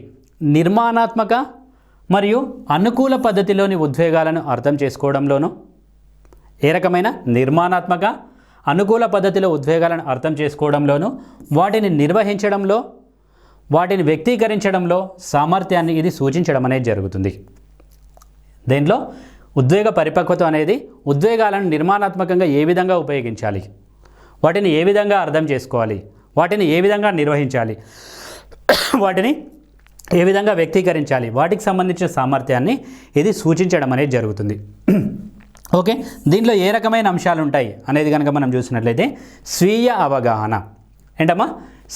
నిర్మాణాత్మక మరియు అనుకూల పద్ధతిలోని ఉద్వేగాలను అర్థం చేసుకోవడంలోనూ, ఏ రకమైన నిర్మాణాత్మక అనుకూల పద్ధతిలో ఉద్వేగాలను అర్థం చేసుకోవడంలోనూ, వాటిని నిర్వహించడంలో, వాటిని వ్యక్తీకరించడంలో సామర్థ్యాన్ని ఇది సూచించడం అనేది జరుగుతుంది. దీంట్లో ఉద్వేగ పరిపక్వత అనేది ఉద్వేగాలను నిర్మాణాత్మకంగా ఏ విధంగా ఉపయోగించాలి, వాటిని ఏ విధంగా అర్థం చేసుకోవాలి, వాటిని ఏ విధంగా నిర్వహించాలి, వాటిని ఏ విధంగా వ్యక్తీకరించాలి, వాటికి సంబంధించిన సామర్థ్యాన్ని ఇది సూచించడం అనేది జరుగుతుంది. ఓకే, దీంట్లో ఏ రకమైన అంశాలు ఉంటాయి అనేది కనుక మనం చూసినట్లయితే స్వీయ అవగాహన. ఏంటమ్మా,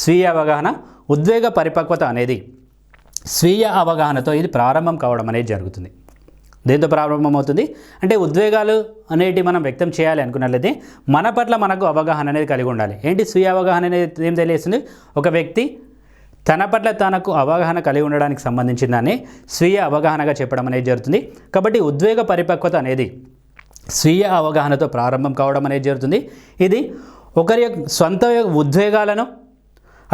స్వీయ అవగాహన. ఉద్వేగ పరిపక్వత అనేది స్వీయ అవగాహనతో ఇది ప్రారంభం కావడం అనేది జరుగుతుంది. దేంతో ప్రారంభమవుతుంది అంటే ఉద్వేగాలు అనేటివి మనం వ్యక్తం చేయాలి అనుకున్నట్లయితే మన పట్ల మనకు అవగాహన అనేది కలిగి ఉండాలి. ఏంటి స్వీయ అవగాహన అనేది ఏం తెలియజేస్తుంది, ఒక వ్యక్తి తన పట్ల తనకు అవగాహన కలిగి ఉండడానికి సంబంధించిన దాన్ని స్వీయ అవగాహనగా చెప్పడం అనేది జరుగుతుంది. కాబట్టి ఉద్వేగ పరిపక్వత అనేది స్వీయ అవగాహనతో ప్రారంభం కావడం అనేది జరుగుతుంది. ఇది ఒకరి సొంత ఉద్వేగాలను,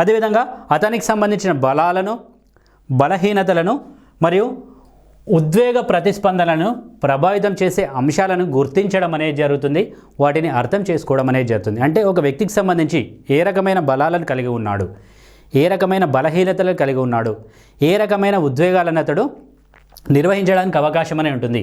అదేవిధంగా అతనికి సంబంధించిన బలాలను, బలహీనతలను మరియు ఉద్వేగ ప్రతిస్పందనలను ప్రభావితం చేసే అంశాలను గుర్తించడం అనేది జరుగుతుంది, వాటిని అర్థం చేసుకోవడం అనేది జరుగుతుంది. అంటే ఒక వ్యక్తికి సంబంధించి ఏ రకమైన బలాలను కలిగి ఉన్నాడు, ఏ రకమైన బలహీనతలను కలిగి ఉన్నాడు, ఏ రకమైన ఉద్వేగాలను అతడు నిర్వహించడానికి అవకాశం అనేది ఉంటుంది,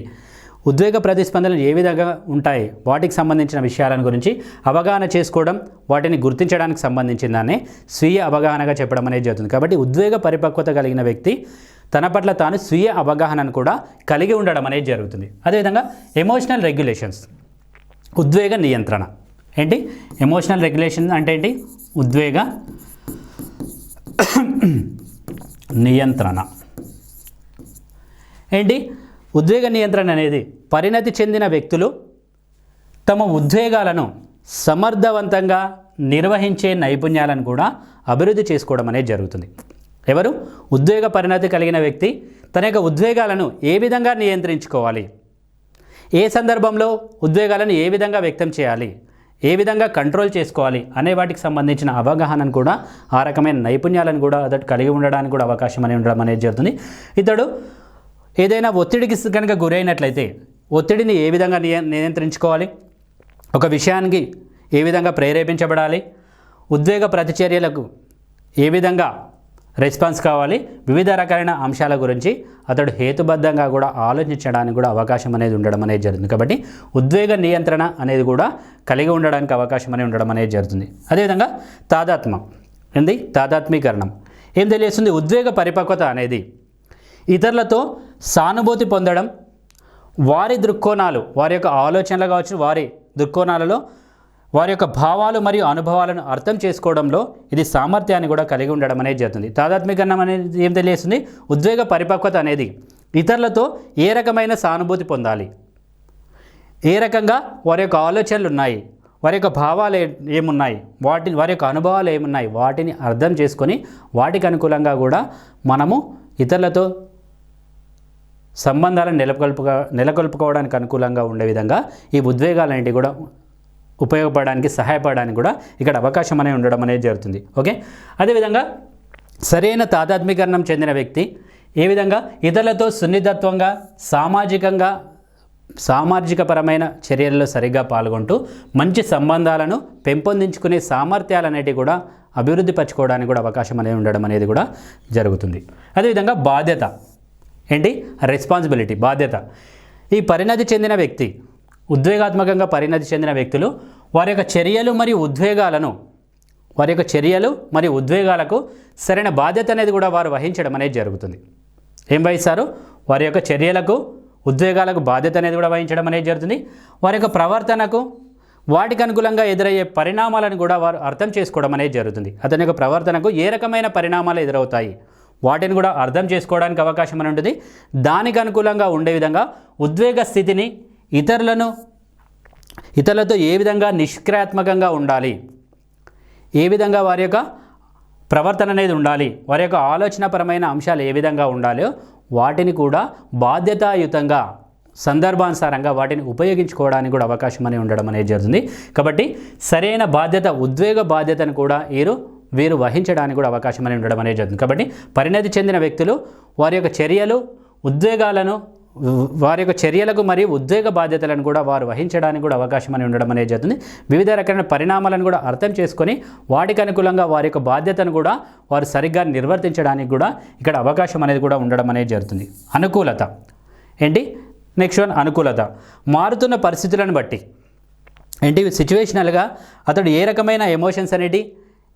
ఉద్వేగ ప్రతిస్పందనలు ఏ విధంగా ఉంటాయి, వాటికి సంబంధించిన విషయాలను గురించి అవగాహన చేసుకోవడం, వాటిని గుర్తించడానికి సంబంధించిన దాన్ని స్వీయ అవగాహనగా చెప్పడం అనేది జరుగుతుంది. కాబట్టి ఉద్వేగ పరిపక్వత కలిగిన వ్యక్తి తన పట్ల తాను స్వీయ అవగాహనను కూడా కలిగి ఉండడం అనేది జరుగుతుంది. అదేవిధంగా ఎమోషనల్ రెగ్యులేషన్స్, ఉద్వేగ నియంత్రణ. ఏంటి ఎమోషనల్ రెగ్యులేషన్ అంటే ఏంటి, ఉద్వేగ నియంత్రణ. ఏంటి ఉద్వేగ నియంత్రణ అనేది పరిణతి చెందిన వ్యక్తులు తమ ఉద్వేగాలను సమర్థవంతంగా నిర్వహించే నైపుణ్యాలను కూడా అభివృద్ధి చేసుకోవడం అనేది జరుగుతుంది. ఎవరు, ఉద్వేగ పరిణతి కలిగిన వ్యక్తి తన యొక్క ఉద్వేగాలను ఏ విధంగా నియంత్రించుకోవాలి, ఏ సందర్భంలో ఉద్వేగాలను ఏ విధంగా వ్యక్తం చేయాలి, ఏ విధంగా కంట్రోల్ చేసుకోవాలి అనే వాటికి సంబంధించిన అవగాహనను కూడా, ఆ రకమైన నైపుణ్యాలను కూడా అతడు కలిగి ఉండడానికి కూడా అవకాశం అనేది ఉండడం అనేది జరుగుతుంది. ఇతడు ఏదైనా ఒత్తిడికి కనుక గురైనట్లయితే ఒత్తిడిని ఏ విధంగా నియంత్రించుకోవాలి, ఒక విషయానికి ఏ విధంగా ప్రేరేపించబడాలి, ఉద్వేగ ప్రతిచర్యలకు ఏ విధంగా రెస్పాన్స్ కావాలి, వివిధ రకాలైన అంశాల గురించి అతడు హేతుబద్ధంగా కూడా ఆలోచించడానికి కూడా అవకాశం అనేది ఉండడం అనేది జరుగుతుంది. కాబట్టి ఉద్వేగ నియంత్రణ అనేది కూడా కలిగి ఉండడానికి అవకాశం అనేది ఉండడం అనేది జరుగుతుంది. అదేవిధంగా తాదాత్మ్యం ఏంది, తాదాత్మీకరణం ఏం తెలియజేస్తుంది, ఉద్వేగ పరిపక్వత అనేది ఇతరులతో సానుభూతి పొందడం, వారి దృక్కోణాలు, వారి యొక్క ఆలోచనలు కావచ్చు, వారి దృక్కోణాలలో వారి యొక్క భావాలు మరియు అనుభవాలను అర్థం చేసుకోవడంలో ఇది సామర్థ్యాన్ని కూడా కలిగి ఉండడం అనేది జరుగుతుంది. తాదాత్మీకరణం అనేది ఏం తెలియజేస్తుంది, ఉద్వేగ పరిపక్వత అనేది ఇతరులతో ఏ రకమైన సానుభూతి పొందాలి, ఏ రకంగా వారి యొక్క ఆలోచనలు ఉన్నాయి, వారి యొక్క భావాలు ఏమున్నాయి, వారి యొక్క అనుభవాలు ఏమున్నాయి, వాటిని అర్థం చేసుకొని వాటికి అనుకూలంగా కూడా మనము ఇతరులతో సంబంధాలను నెలకొల్పుకోవడానికి అనుకూలంగా ఉండే విధంగా ఈ ఉద్వేగాలు అనేవి కూడా ఉపయోగపడడానికి సహాయపడడానికి కూడా ఇక్కడ అవకాశం అనేది ఉండడం అనేది జరుగుతుంది. ఓకే, అదేవిధంగా సరైన తాదాత్మీకరణం చెందిన వ్యక్తి ఏ విధంగా ఇతరులతో సున్నితత్వంగా సామాజికపరమైన చర్యల్లో సరిగ్గా పాల్గొంటూ మంచి సంబంధాలను పెంపొందించుకునే సామర్థ్యాలు అనేటివి కూడా అభివృద్ధి పరచుకోవడానికి కూడా అవకాశం అనేది ఉండడం అనేది కూడా జరుగుతుంది. అదేవిధంగా బాధ్యత ఏంటి, రెస్పాన్సిబిలిటీ, బాధ్యత. ఈ పరిణతి చెందిన వ్యక్తి, ఉద్వేగాత్మకంగా పరిణతి చెందిన వ్యక్తులు వారి యొక్క చర్యలు మరియు ఉద్వేగాలకు సరైన బాధ్యత అనేది కూడా వారు వహించడం అనేది జరుగుతుంది. ఏం వహిస్తారు, వారి యొక్క చర్యలకు ఉద్వేగాలకు బాధ్యత అనేది కూడా వహించడం అనేది జరుగుతుంది. వారి యొక్క ప్రవర్తనకు వాటికి అనుకూలంగా ఎదురయ్యే పరిణామాలను కూడా వారు అర్థం చేసుకోవడం అనేది జరుగుతుంది. అతని యొక్క ప్రవర్తనకు ఏ రకమైన పరిణామాలు ఎదురవుతాయి వాటిని కూడా అర్థం చేసుకోవడానికి అవకాశం అని ఉంటుంది. దానికి అనుకూలంగా ఉండే విధంగా ఉద్వేగ స్థితిని ఇతరులతో ఏ విధంగా నిష్క్రియాత్మకంగా ఉండాలి, ఏ విధంగా వారి యొక్క ప్రవర్తన అనేది ఉండాలి, వారి యొక్క ఆలోచనపరమైన అంశాలు ఏ విధంగా ఉండాలో వాటిని కూడా బాధ్యతాయుతంగా సందర్భానుసారంగా వాటిని ఉపయోగించుకోవడానికి కూడా అవకాశం అనేది ఉండడం అనేది జరుగుతుంది. కాబట్టి సరైన బాధ్యత, ఉద్వేగ బాధ్యతను కూడా వీరు వహించడానికి కూడా అవకాశం అనేది ఉండడం అనేది జరుగుతుంది. కాబట్టి పరిణతి చెందిన వ్యక్తులు వారి యొక్క చర్యలకు మరియు ఉద్వేగ బాధ్యతలను కూడా వారు వహించడానికి కూడా అవకాశం అని ఉండడం అనేది జరుగుతుంది. వివిధ రకాల పరిణామాలను కూడా అర్థం చేసుకొని వాటికి అనుకూలంగా వారి యొక్క బాధ్యతను కూడా వారు సరిగ్గా నిర్వర్తించడానికి కూడా ఇక్కడ అవకాశం అనేది కూడా ఉండడం అనేది జరుగుతుంది. అనుకూలత ఏంటి, నెక్స్ట్ వన్ అనుకూలత. మారుతున్న పరిస్థితులను బట్టి ఏంటి, సిచ్యువేషనల్గా అతడు ఏ రకమైన ఎమోషన్స్ అనేటి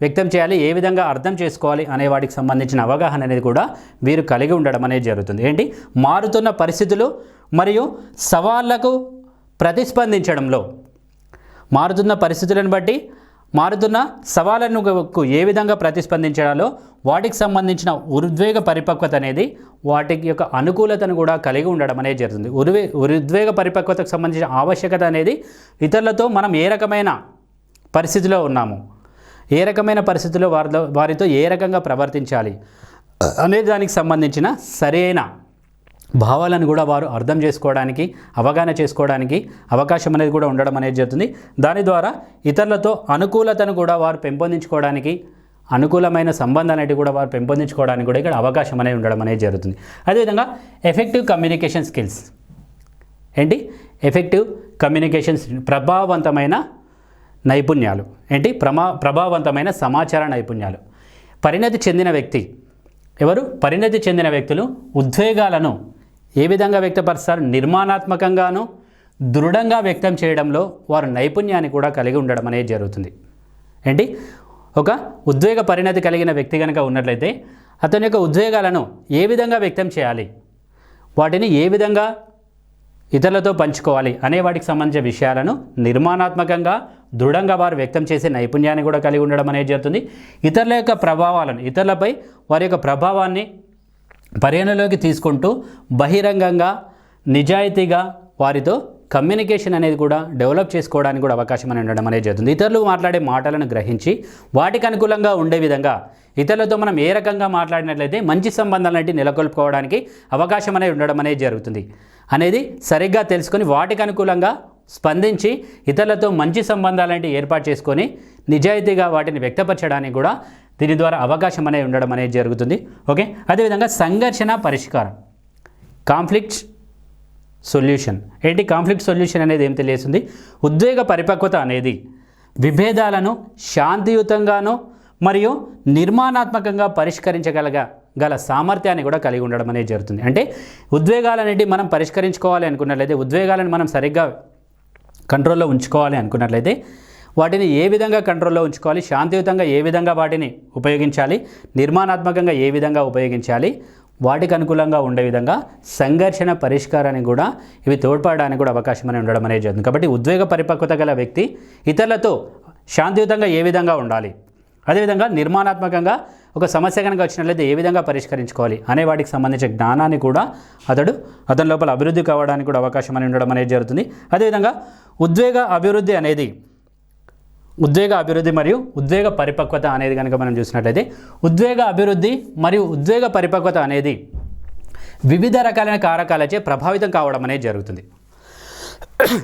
వ్యక్తం చేయాలి, ఏ విధంగా అర్థం చేసుకోవాలి అనే వాటికి సంబంధించిన అవగాహన అనేది కూడా వీరు కలిగి ఉండడం అనేది జరుగుతుంది. ఏంటి, మారుతున్న పరిస్థితులు మరియు సవాళ్లకు ప్రతిస్పందించడంలో, మారుతున్న పరిస్థితులను బట్టి మారుతున్న సవాళ్ళకు ఏ విధంగా ప్రతిస్పందించాలో వాటికి సంబంధించిన ఉద్వేగ పరిపక్వత అనేది వాటి యొక్క అనుకూలతను కూడా కలిగి ఉండడం అనేది జరుగుతుంది. ఉద్వేగ పరిపక్వతకు సంబంధించిన ఆవశ్యకత అనేది ఇతరులతో మనం ఏ రకమైన పరిస్థితిలో ఉన్నాము, ఏ రకమైన పరిస్థితుల్లో వారితో ఏ రకంగా ప్రవర్తించాలి అనే దానికి సంబంధించిన సరైన భావాలను కూడా వారు అర్థం చేసుకోవడానికి, అవగాహన చేసుకోవడానికి అవకాశం అనేది కూడా ఉండడం అనేది జరుగుతుంది. దాని ద్వారా ఇతరులతో అనుకూలతను కూడా వారు పెంపొందించుకోవడానికి, అనుకూలమైన సంబంధాలు అనేవి కూడా వారు పెంపొందించుకోవడానికి కూడా ఇక్కడ అవకాశం అనేది ఉండడం అనేది జరుగుతుంది. అదేవిధంగా ఎఫెక్టివ్ కమ్యూనికేషన్ స్కిల్స్ ఏంటి, ఎఫెక్టివ్ కమ్యూనికేషన్స్ ప్రభావవంతమైన నైపుణ్యాలు ఏంటి, ప్రభావవంతమైన సమాచార నైపుణ్యాలు. పరిణతి చెందిన వ్యక్తి పరిణతి చెందిన వ్యక్తులు ఉద్వేగాలను ఏ విధంగా వ్యక్తపరుస్తారు, నిర్మాణాత్మకంగాను దృఢంగా వ్యక్తం చేయడంలో వారు నైపుణ్యాన్ని కూడా కలిగి ఉండడం అనేది జరుగుతుంది. ఏంటి, ఒక ఉద్వేగ పరిణతి కలిగిన వ్యక్తి కనుక ఉన్నట్లయితే అతని యొక్క ఉద్వేగాలను ఏ విధంగా వ్యక్తం చేయాలి, వాటిని ఏ విధంగా ఇతరులతో పంచుకోవాలి అనే వాటికి సంబంధించిన విషయాలను నిర్మాణాత్మకంగా దృఢంగా వారు వ్యక్తం చేసే నైపుణ్యాన్ని కూడా కలిగి ఉండడం అనేది జరుగుతుంది. ఇతరుల యొక్క ప్రభావాలను, ఇతరులపై వారి యొక్క ప్రభావాన్ని పరిగణలోకి తీసుకుంటూ బహిరంగంగా నిజాయితీగా వారితో కమ్యూనికేషన్ అనేది కూడా డెవలప్ చేసుకోవడానికి కూడా అవకాశం అనేది ఉండడం అనేది జరుగుతుంది. ఇతరులు మాట్లాడే మాటలను గ్రహించి వాటికి అనుకూలంగా ఉండే విధంగా ఇతరులతో మనం ఏ రకంగా మాట్లాడినట్లయితే మంచి సంబంధాలు అనేవి నెలకొల్పుకోవడానికి అవకాశం అనేది ఉండడం అనేది జరుగుతుంది అనేది సరిగ్గా తెలుసుకొని వాటికి అనుకూలంగా స్పందించి ఇతరులతో మంచి సంబంధాలు ఏర్పాటు చేసుకొని నిజాయితీగా వాటిని వ్యక్తపరచడానికి కూడా దీని ద్వారా అవకాశం అనేది ఉండడం అనేది జరుగుతుంది. ఓకే, అదేవిధంగా సంఘర్షణ పరిష్కారం, కాన్ఫ్లిక్ట్ సొల్యూషన్ ఏంటి, కాన్ఫ్లిక్ట్ సొల్యూషన్ అనేది ఏం తెలియజేస్తుంది, ఉద్వేగ పరిపక్వత అనేది విభేదాలను శాంతియుతంగాను మరియు నిర్మాణాత్మకంగా పరిష్కరించగల సామర్థ్యాన్ని కూడా కలిగి ఉండడం అనేది జరుగుతుంది. అంటే ఉద్వేగాలు అనేవి మనం పరిష్కరించుకోవాలి అనుకున్నట్లయితే, ఉద్వేగాలను మనం సరిగ్గా కంట్రోల్లో ఉంచుకోవాలి అనుకున్నట్లయితే వాటిని ఏ విధంగా కంట్రోల్లో ఉంచుకోవాలి, శాంతియుతంగా ఏ విధంగా వాటిని ఉపయోగించాలి, నిర్మాణాత్మకంగా ఏ విధంగా ఉపయోగించాలి, వాటికి అనుకూలంగా ఉండే విధంగా సంఘర్షణ పరిష్కారానికి కూడా ఇవి తోడ్పడడానికి కూడా అవకాశం అనేది ఉండడం అనేది జరుగుతుంది. కాబట్టి ఉద్వేగ పరిపక్వత గల వ్యక్తి ఇతరులతో శాంతియుతంగా ఏ విధంగా ఉండాలి, అదేవిధంగా నిర్మాణాత్మకంగా ఒక సమస్య కనుక వచ్చినట్లయితే ఏ విధంగా పరిష్కరించుకోవాలి అనే వాటికి సంబంధించిన జ్ఞానాన్ని కూడా అతని లోపల అభివృద్ధి కావడానికి కూడా అవకాశం అనేది ఉండడం అనేది జరుగుతుంది. అదేవిధంగా ఉద్వేగ అభివృద్ధి మరియు ఉద్వేగ పరిపక్వత అనేది కనుక మనం చూసినట్లయితే ఉద్వేగ అభివృద్ధి మరియు ఉద్వేగ పరిపక్వత అనేది వివిధ రకాలైన కారకాలచే ప్రభావితం కావడం అనేది జరుగుతుంది.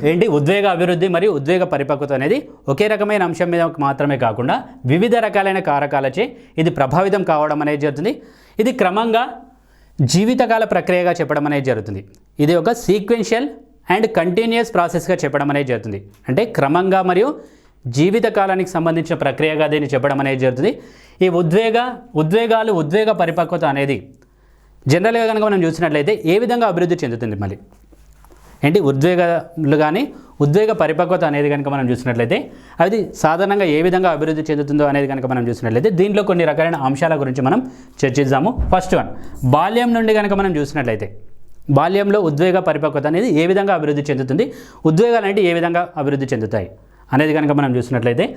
ఏంటి ఉద్వేగ అభివృద్ధి మరియు ఉద్వేగ పరిపక్వత అనేది ఒకే రకమైన అంశం మీద మాత్రమే కాకుండా వివిధ రకాలైన కారకాలచే ఇది ప్రభావితం కావడం అనేది జరుగుతుంది. ఇది క్రమంగా జీవితకాల ప్రక్రియగా చెప్పడం అనేది జరుగుతుంది. ఇది ఒక సీక్వెన్షియల్ అండ్ కంటిన్యూస్ ప్రాసెస్గా చెప్పడం అనేది జరుగుతుంది. అంటే క్రమంగా మరియు జీవితకాలానికి సంబంధించిన ప్రక్రియగా దీన్ని చెప్పడం అనేది జరుగుతుంది. ఈ ఉద్వేగాలు ఉద్వేగ పరిపక్వత అనేది జనరల్గా కనుక మనం చూసినట్లయితే ఏ విధంగా అభివృద్ధి చెందుతుంది, మళ్ళీ ఏంటి ఉద్వేగాలు కానీ ఉద్వేగ పరిపక్వత అనేది కనుక మనం చూసినట్లయితే అది సాధారణంగా ఏ విధంగా అభివృద్ధి చెందుతుందో అనేది కనుక మనం చూసినట్లయితే దీంట్లో కొన్ని రకాలైన అంశాల గురించి మనం చర్చిద్దాము. ఫస్ట్ వన్, బాల్యం నుండి కనుక మనం చూసినట్లయితే బాల్యంలో ఉద్వేగ పరిపక్వత అనేది ఏ విధంగా అభివృద్ధి చెందుతుంది, ఉద్వేగాలు అంటే ఏ విధంగా అభివృద్ధి చెందుతాయి అనేది కనుక మనం చూసినట్లయితే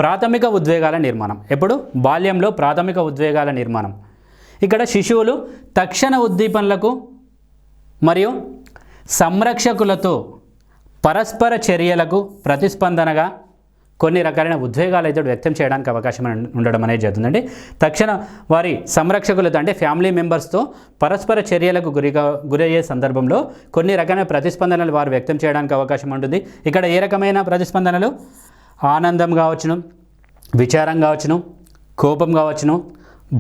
ప్రాథమిక ఉద్వేగాల నిర్మాణం. ఎప్పుడు బాల్యంలో ప్రాథమిక ఉద్వేగాల నిర్మాణం. ఇక్కడ శిశువులు తక్షణ ఉద్దీపనలకు మరియు సంరక్షకులతో పరస్పర చర్యలకు ప్రతిస్పందనగా కొన్ని రకాలైన ఉద్వేగాలు అయితే వ్యక్తం చేయడానికి అవకాశం ఉండడం అనేది జరుగుతుందండి. తక్షణ వారి సంరక్షకులతో అంటే ఫ్యామిలీ మెంబర్స్తో పరస్పర చర్యలకు గురయ్యే సందర్భంలో కొన్ని రకాల ప్రతిస్పందనలు వారు వ్యక్తం చేయడానికి అవకాశం ఉంటుంది. ఇక్కడ ఏ రకమైన ప్రతిస్పందనలు, ఆనందం కావచ్చును, విచారం కావచ్చును, కోపం కావచ్చును,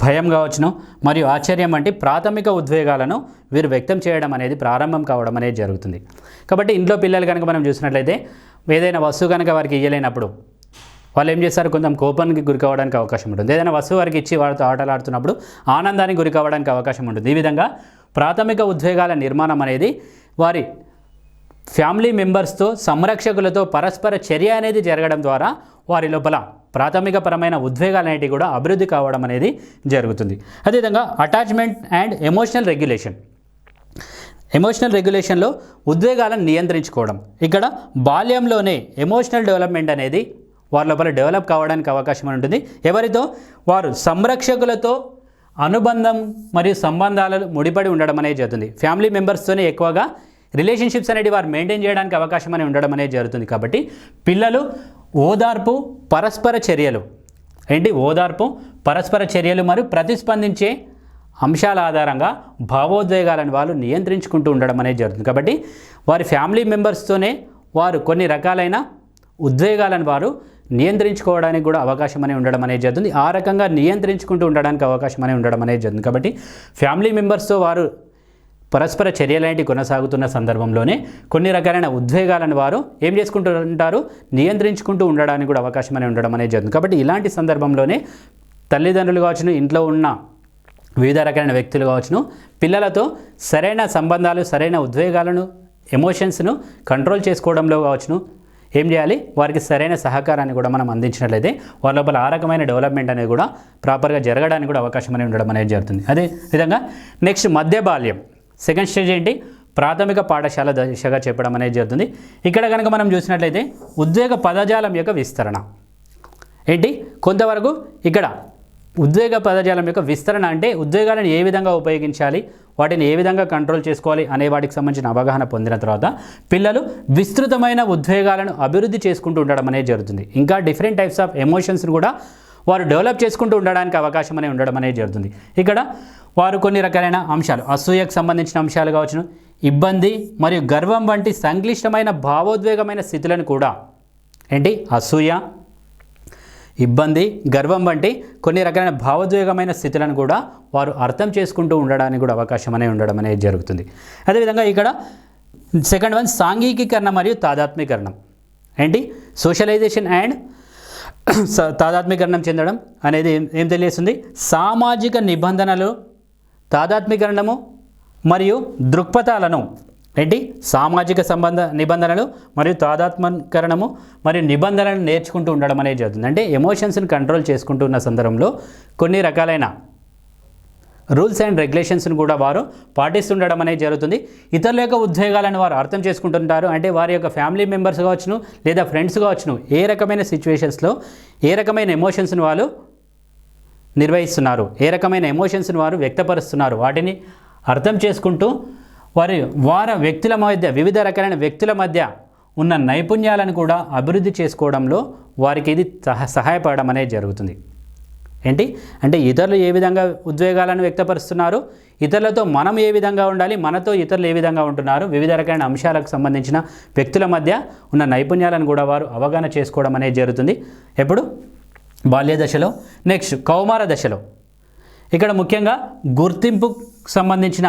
భయం కావచ్చును మరియు ఆశ్చర్యం వంటి ప్రాథమిక ఉద్వేగాలను వీరు వ్యక్తం చేయడం అనేది ప్రారంభం కావడం అనేది జరుగుతుంది. కాబట్టి ఇంట్లో పిల్లలు కనుక మనం చూసినట్లయితే ఏదైనా వస్తువు కనుక వారికి ఇయ్యలేనప్పుడు వాళ్ళు ఏం చేస్తారు, కొంచెం కోపానికి గురి కావడానికి అవకాశం ఉంటుంది. ఏదైనా వస్తువు వారికి ఇచ్చి వారితో ఆటలు ఆడుతున్నప్పుడు ఆనందానికి గురి కావడానికి అవకాశం ఉంటుంది. ఈ విధంగా ప్రాథమిక ఉద్వేగాల నిర్మాణం అనేది వారి ఫ్యామిలీ మెంబర్స్తో సంరక్షకులతో పరస్పర చర్య అనేది జరగడం ద్వారా వారి లోపల ప్రాథమికపరమైన ఉద్వేగాలు అనేటివి కూడా అభివృద్ధి కావడం అనేది జరుగుతుంది. అదేవిధంగా అటాచ్మెంట్ అండ్ ఎమోషనల్ రెగ్యులేషన్లో ఉద్వేగాలను నియంత్రించుకోవడం. ఇక్కడ బాల్యంలోనే ఎమోషనల్ డెవలప్మెంట్ అనేది వారి లోపల డెవలప్ కావడానికి అవకాశం ఉంటుంది. ఎవరితో, వారు సంరక్షకులతో అనుబంధం మరియు సంబంధాలు ముడిపడి ఉండడం అనేది జరుగుతుంది. ఫ్యామిలీ మెంబర్స్తోనే ఎక్కువగా రిలేషన్షిప్స్ అనేవి వారు మెయింటైన్ చేయడానికి అవకాశం అనేది ఉండడం అనేది జరుగుతుంది. కాబట్టి పిల్లలు ఓదార్పు, పరస్పర చర్యలు మరియు ప్రతిస్పందించే అంశాల ఆధారంగా భావోద్వేగాలను వాళ్ళు నియంత్రించుకుంటూ ఉండడం అనేది జరుగుతుంది. కాబట్టి వారి ఫ్యామిలీ మెంబర్స్తోనే వారు కొన్ని రకాలైన ఉద్వేగాలను వారు నియంత్రించుకోవడానికి కూడా అవకాశం అనేది ఉండడం అనేది జరుగుతుంది. ఆ రకంగా నియంత్రించుకుంటూ ఉండడానికి అవకాశం అనేది ఉండడం అనేది జరుగుతుంది. కాబట్టి ఫ్యామిలీ మెంబర్స్తో వారు పరస్పర చర్యలాంటి కొనసాగుతున్న సందర్భంలోనే కొన్ని రకాలైన ఉద్వేగాలను వారు ఏం చేసుకుంటూ ఉంటారు, నియంత్రించుకుంటూ ఉండడానికి కూడా అవకాశం అనేది ఉండడం అనేది జరుగుతుంది. కాబట్టి ఇలాంటి సందర్భంలోనే తల్లిదండ్రులు కావచ్చును, ఇంట్లో ఉన్న వివిధ రకాలైన వ్యక్తులు కావచ్చును, పిల్లలతో సరైన సంబంధాలు, సరైన ఉద్వేగాలను, ఎమోషన్స్ను కంట్రోల్ చేసుకోవడంలో కావచ్చును ఏం చేయాలి, వారికి సరైన సహకారాన్ని కూడా మనం అందించినట్లయితే వారి లోపల ఆ రకమైన డెవలప్మెంట్ అనేది కూడా ప్రాపర్గా జరగడానికి కూడా అవకాశం అనేది ఉండడం అనేది జరుగుతుంది. అదే విధంగా నెక్స్ట్ మధ్య బాల్యం, సెకండ్ స్టేజ్ ఏంటి, ప్రాథమిక పాఠశాల దశగా చెప్పడం అనేది జరుగుతుంది. ఇక్కడ కనుక మనం చూసినట్లయితే ఉద్వేగ పదజాలం యొక్క విస్తరణ ఏంటి, కొంతవరకు ఇక్కడ ఉద్వేగ పదజాలం యొక్క విస్తరణ అంటే ఉద్వేగాలను ఏ విధంగా ఉపయోగించాలి, వాటిని ఏ విధంగా కంట్రోల్ చేసుకోవాలి అనే వాటికి సంబంధించిన అవగాహన పొందిన తర్వాత పిల్లలు విస్తృతమైన ఉద్వేగాలను అభివృద్ధి చేసుకుంటూ ఉండడం అనేది జరుగుతుంది. ఇంకా డిఫరెంట్ టైప్స్ ఆఫ్ ఎమోషన్స్ను కూడా వారు డెవలప్ చేసుకుంటూ ఉండడానికి అవకాశం అనేది ఉండడం అనేది జరుగుతుంది. ఇక్కడ వారు కొన్ని రకాలైన అంశాలు, అసూయకు సంబంధించిన అంశాలు కావచ్చును, ఇబ్బంది మరియు గర్వం వంటి సంక్లిష్టమైన భావోద్వేగమైన స్థితులను కూడా ఏంటి, అసూయ, ఇబ్బంది, గర్వం వంటి కొన్ని రకాలైన భావోద్వేగమైన స్థితులను కూడా వారు అర్థం చేసుకుంటూ ఉండడానికి కూడా అవకాశం అనేది ఉండడం అనేది జరుగుతుంది. అదేవిధంగా ఇక్కడ సెకండ్ వన్ సాంఘికీకరణ మరియు తాదాత్మీకరణం ఏంటి, సోషలైజేషన్ అండ్ తాదాత్మీకరణం చెందడం అనేది ఏం తెలియజేస్తుంది, సామాజిక నిబంధనలు, తాదాత్మీకరణము మరియు దృక్పథాలను ఏంటి, సామాజిక నిబంధనలు మరియు తాదాత్మీకరణము మరియు నిబంధనలను నేర్చుకుంటూ ఉండడం అనేది జరుగుతుంది. అంటే ఎమోషన్స్ని కంట్రోల్ చేసుకుంటున్న సందర్భంలో కొన్ని రకాలైన రూల్స్ అండ్ రెగ్యులేషన్స్ని కూడా వారు పాటిస్తుండడం అనేది జరుగుతుంది. ఇతరుల యొక్క ఉద్వేగాలను వారు అర్థం చేసుకుంటుంటారు. అంటే వారి యొక్క ఫ్యామిలీ మెంబర్స్ కావచ్చును లేదా ఫ్రెండ్స్ కావచ్చును, ఏ రకమైన సిచ్యువేషన్స్లో ఏ రకమైన ఎమోషన్స్ని వాళ్ళు నిర్వహిస్తున్నారు, ఏ రకమైన ఎమోషన్స్ని వారు వ్యక్తపరుస్తున్నారు, వాటిని అర్థం చేసుకుంటూ వారి వ్యక్తుల మధ్య, వివిధ రకాలైన వ్యక్తుల మధ్య ఉన్న నైపుణ్యాలను కూడా అభివృద్ధి చేసుకోవడంలో వారికి ఇది సహాయపడడం అనేది జరుగుతుంది. ఏంటి అంటే ఇతరులు ఏ విధంగా ఉద్వేగాలను వ్యక్తపరుస్తున్నారు, ఇతరులతో మనం ఏ విధంగా ఉండాలి, మనతో ఇతరులు ఏ విధంగా ఉంటున్నారు, వివిధ రకాల అంశాలకు సంబంధించిన వ్యక్తుల మధ్య ఉన్న నైపుణ్యాలను కూడా వారు అవగాహన చేసుకోవడం అనేది జరుగుతుంది. ఎప్పుడు బాల్య దశలో. నెక్స్ట్ కౌమార దశలో ఇక్కడ ముఖ్యంగా గుర్తింపుకు సంబంధించిన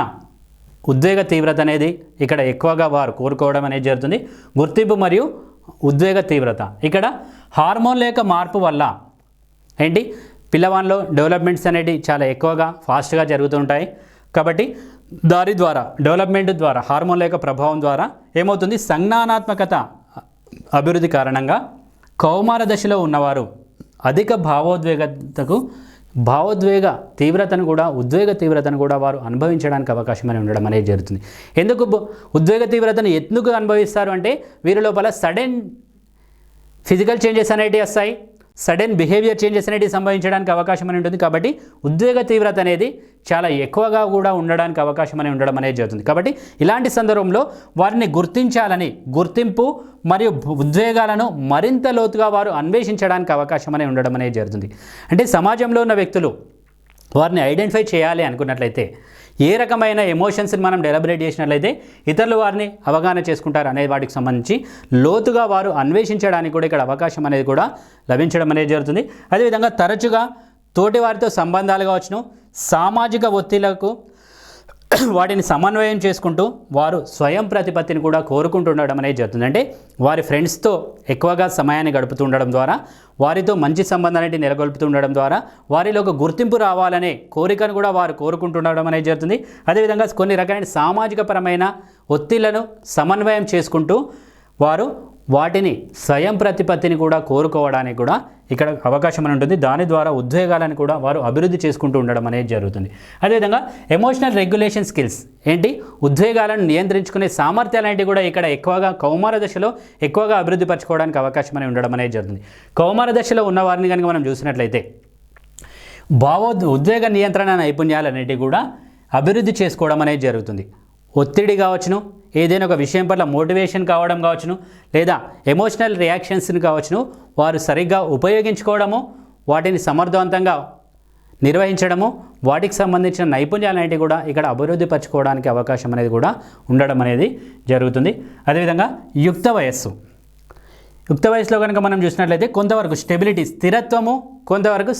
ఉద్వేగ తీవ్రత అనేది ఇక్కడ ఎక్కువగా వారు కోరుకోవడం అనేది జరుగుతుంది. గుర్తింపు మరియు ఉద్వేగ తీవ్రత ఇక్కడ హార్మోన్ల యొక్క మార్పు వల్ల ఏంటి పిల్లవాళ్ళలో డెవలప్మెంట్స్ అనేవి చాలా ఎక్కువగా ఫాస్ట్గా జరుగుతుంటాయి. కాబట్టి దాని ద్వారా డెవలప్మెంట్ ద్వారా హార్మోన్ల యొక్క ప్రభావం ద్వారా ఏమవుతుంది, సంజ్ఞానాత్మకత అభివృద్ధి కారణంగా కౌమార దశలో ఉన్నవారు అధిక భావోద్వేగ తీవ్రతను కూడా ఉద్వేగ తీవ్రతను కూడా వారు అనుభవించడానికి అవకాశం అని ఉండడం అనేది జరుగుతుంది. ఎందుకు ఉద్వేగ తీవ్రతను ఎందుకు అనుభవిస్తారు అంటే వీరి లోపల సడన్ ఫిజికల్ చేంజెస్ అనేటివి వస్తాయి, సడన్ బిహేవియర్ చేంజెస్ అనేటివి సంభవించడానికి అవకాశం అని ఉంటుంది. కాబట్టి ఉద్వేగ తీవ్రత అనేది చాలా ఎక్కువగా కూడా ఉండడానికి అవకాశం అని ఉండడం అనేది జరుగుతుంది. కాబట్టి ఇలాంటి సందర్భంలో వారిని గుర్తించాలని గుర్తింపు మరియు ఉద్వేగాలను మరింత లోతుగా వారు అన్వేషించడానికి అవకాశం అని ఉండడం అనేది జరుగుతుంది. అంటే సమాజంలో ఉన్న వ్యక్తులు వారిని ఐడెంటిఫై చేయాలి అనుకున్నట్లయితే ఏ రకమైన ఎమోషన్స్ని మనం డెలిబరేట్ చేసినట్లయితే ఇతరులు వారిని అవగాహన చేసుకుంటారు అనే వాటికి సంబంధించి లోతుగా వారు అన్వేషించడానికి కూడా ఇక్కడ అవకాశం అనేది కూడా లభించడం అనేది జరుగుతుంది. అదేవిధంగా తరచుగా తోటి వారితో సంబంధాలు కావచ్చును, సామాజిక ఒత్తిళ్లకు వాటిని సమన్వయం చేసుకుంటూ వారు స్వయం ప్రతిపత్తిని కూడా కోరుకుంటుండడం అనేది జరుగుతుంది. అంటే వారి ఫ్రెండ్స్తో ఎక్కువగా సమయాన్ని గడుపుతూ ఉండడం ద్వారా, వారితో మంచి సంబంధాన్ని నెలకొల్పుతూ ఉండడం ద్వారా వారిలో ఒక గుర్తింపు రావాలనే కోరికను కూడా వారు కోరుకుంటుండడం అనేది జరుగుతుంది. అదేవిధంగా కొన్ని రకాలైన సామాజిక పరమైన ఒత్తిళ్లను సమన్వయం చేసుకుంటూ వారు వాటిని స్వయం ప్రతిపత్తిని కూడా కోరుకోవడానికి కూడా ఇక్కడ అవకాశం అని ఉంటుంది. దాని ద్వారా ఉద్వేగాలను కూడా వారు అభివృద్ధి చేసుకుంటూ ఉండడం అనేది జరుగుతుంది. అదేవిధంగా ఎమోషనల్ రెగ్యులేషన్ స్కిల్స్ ఏంటి ఉద్వేగాలను నియంత్రించుకునే సామర్థ్యాలు అనేవి కూడా ఇక్కడ ఎక్కువగా కౌమార దశలో ఎక్కువగా అభివృద్ధి పరచుకోవడానికి అవకాశం అని ఉండడం అనేది జరుగుతుంది. కౌమార దశలో ఉన్న వారిని కనుక మనం చూసినట్లయితే ఉద్వేగ నియంత్రణ నైపుణ్యాలు అనేటివి కూడా అభివృద్ధి చేసుకోవడం అనేది జరుగుతుంది. ఒత్తిడి కావచ్చును, ఏదైనా ఒక విషయం పట్ల మోటివేషన్ కావడం కావచ్చును, లేదా ఎమోషనల్ రియాక్షన్స్ని కావచ్చును వారు సరిగ్గా ఉపయోగించుకోవడము, వాటిని సమర్థవంతంగా నిర్వహించడము, వాటికి సంబంధించిన నైపుణ్యాలు అనేవి కూడా ఇక్కడ అభివృద్ధి పరచుకోవడానికి అవకాశం అనేది కూడా ఉండడం అనేది జరుగుతుంది. అదేవిధంగా యుక్త వయసులో కనుక మనం చూసినట్లయితే కొంతవరకు స్టెబిలిటీ స్థిరత్వము, కొంతవరకు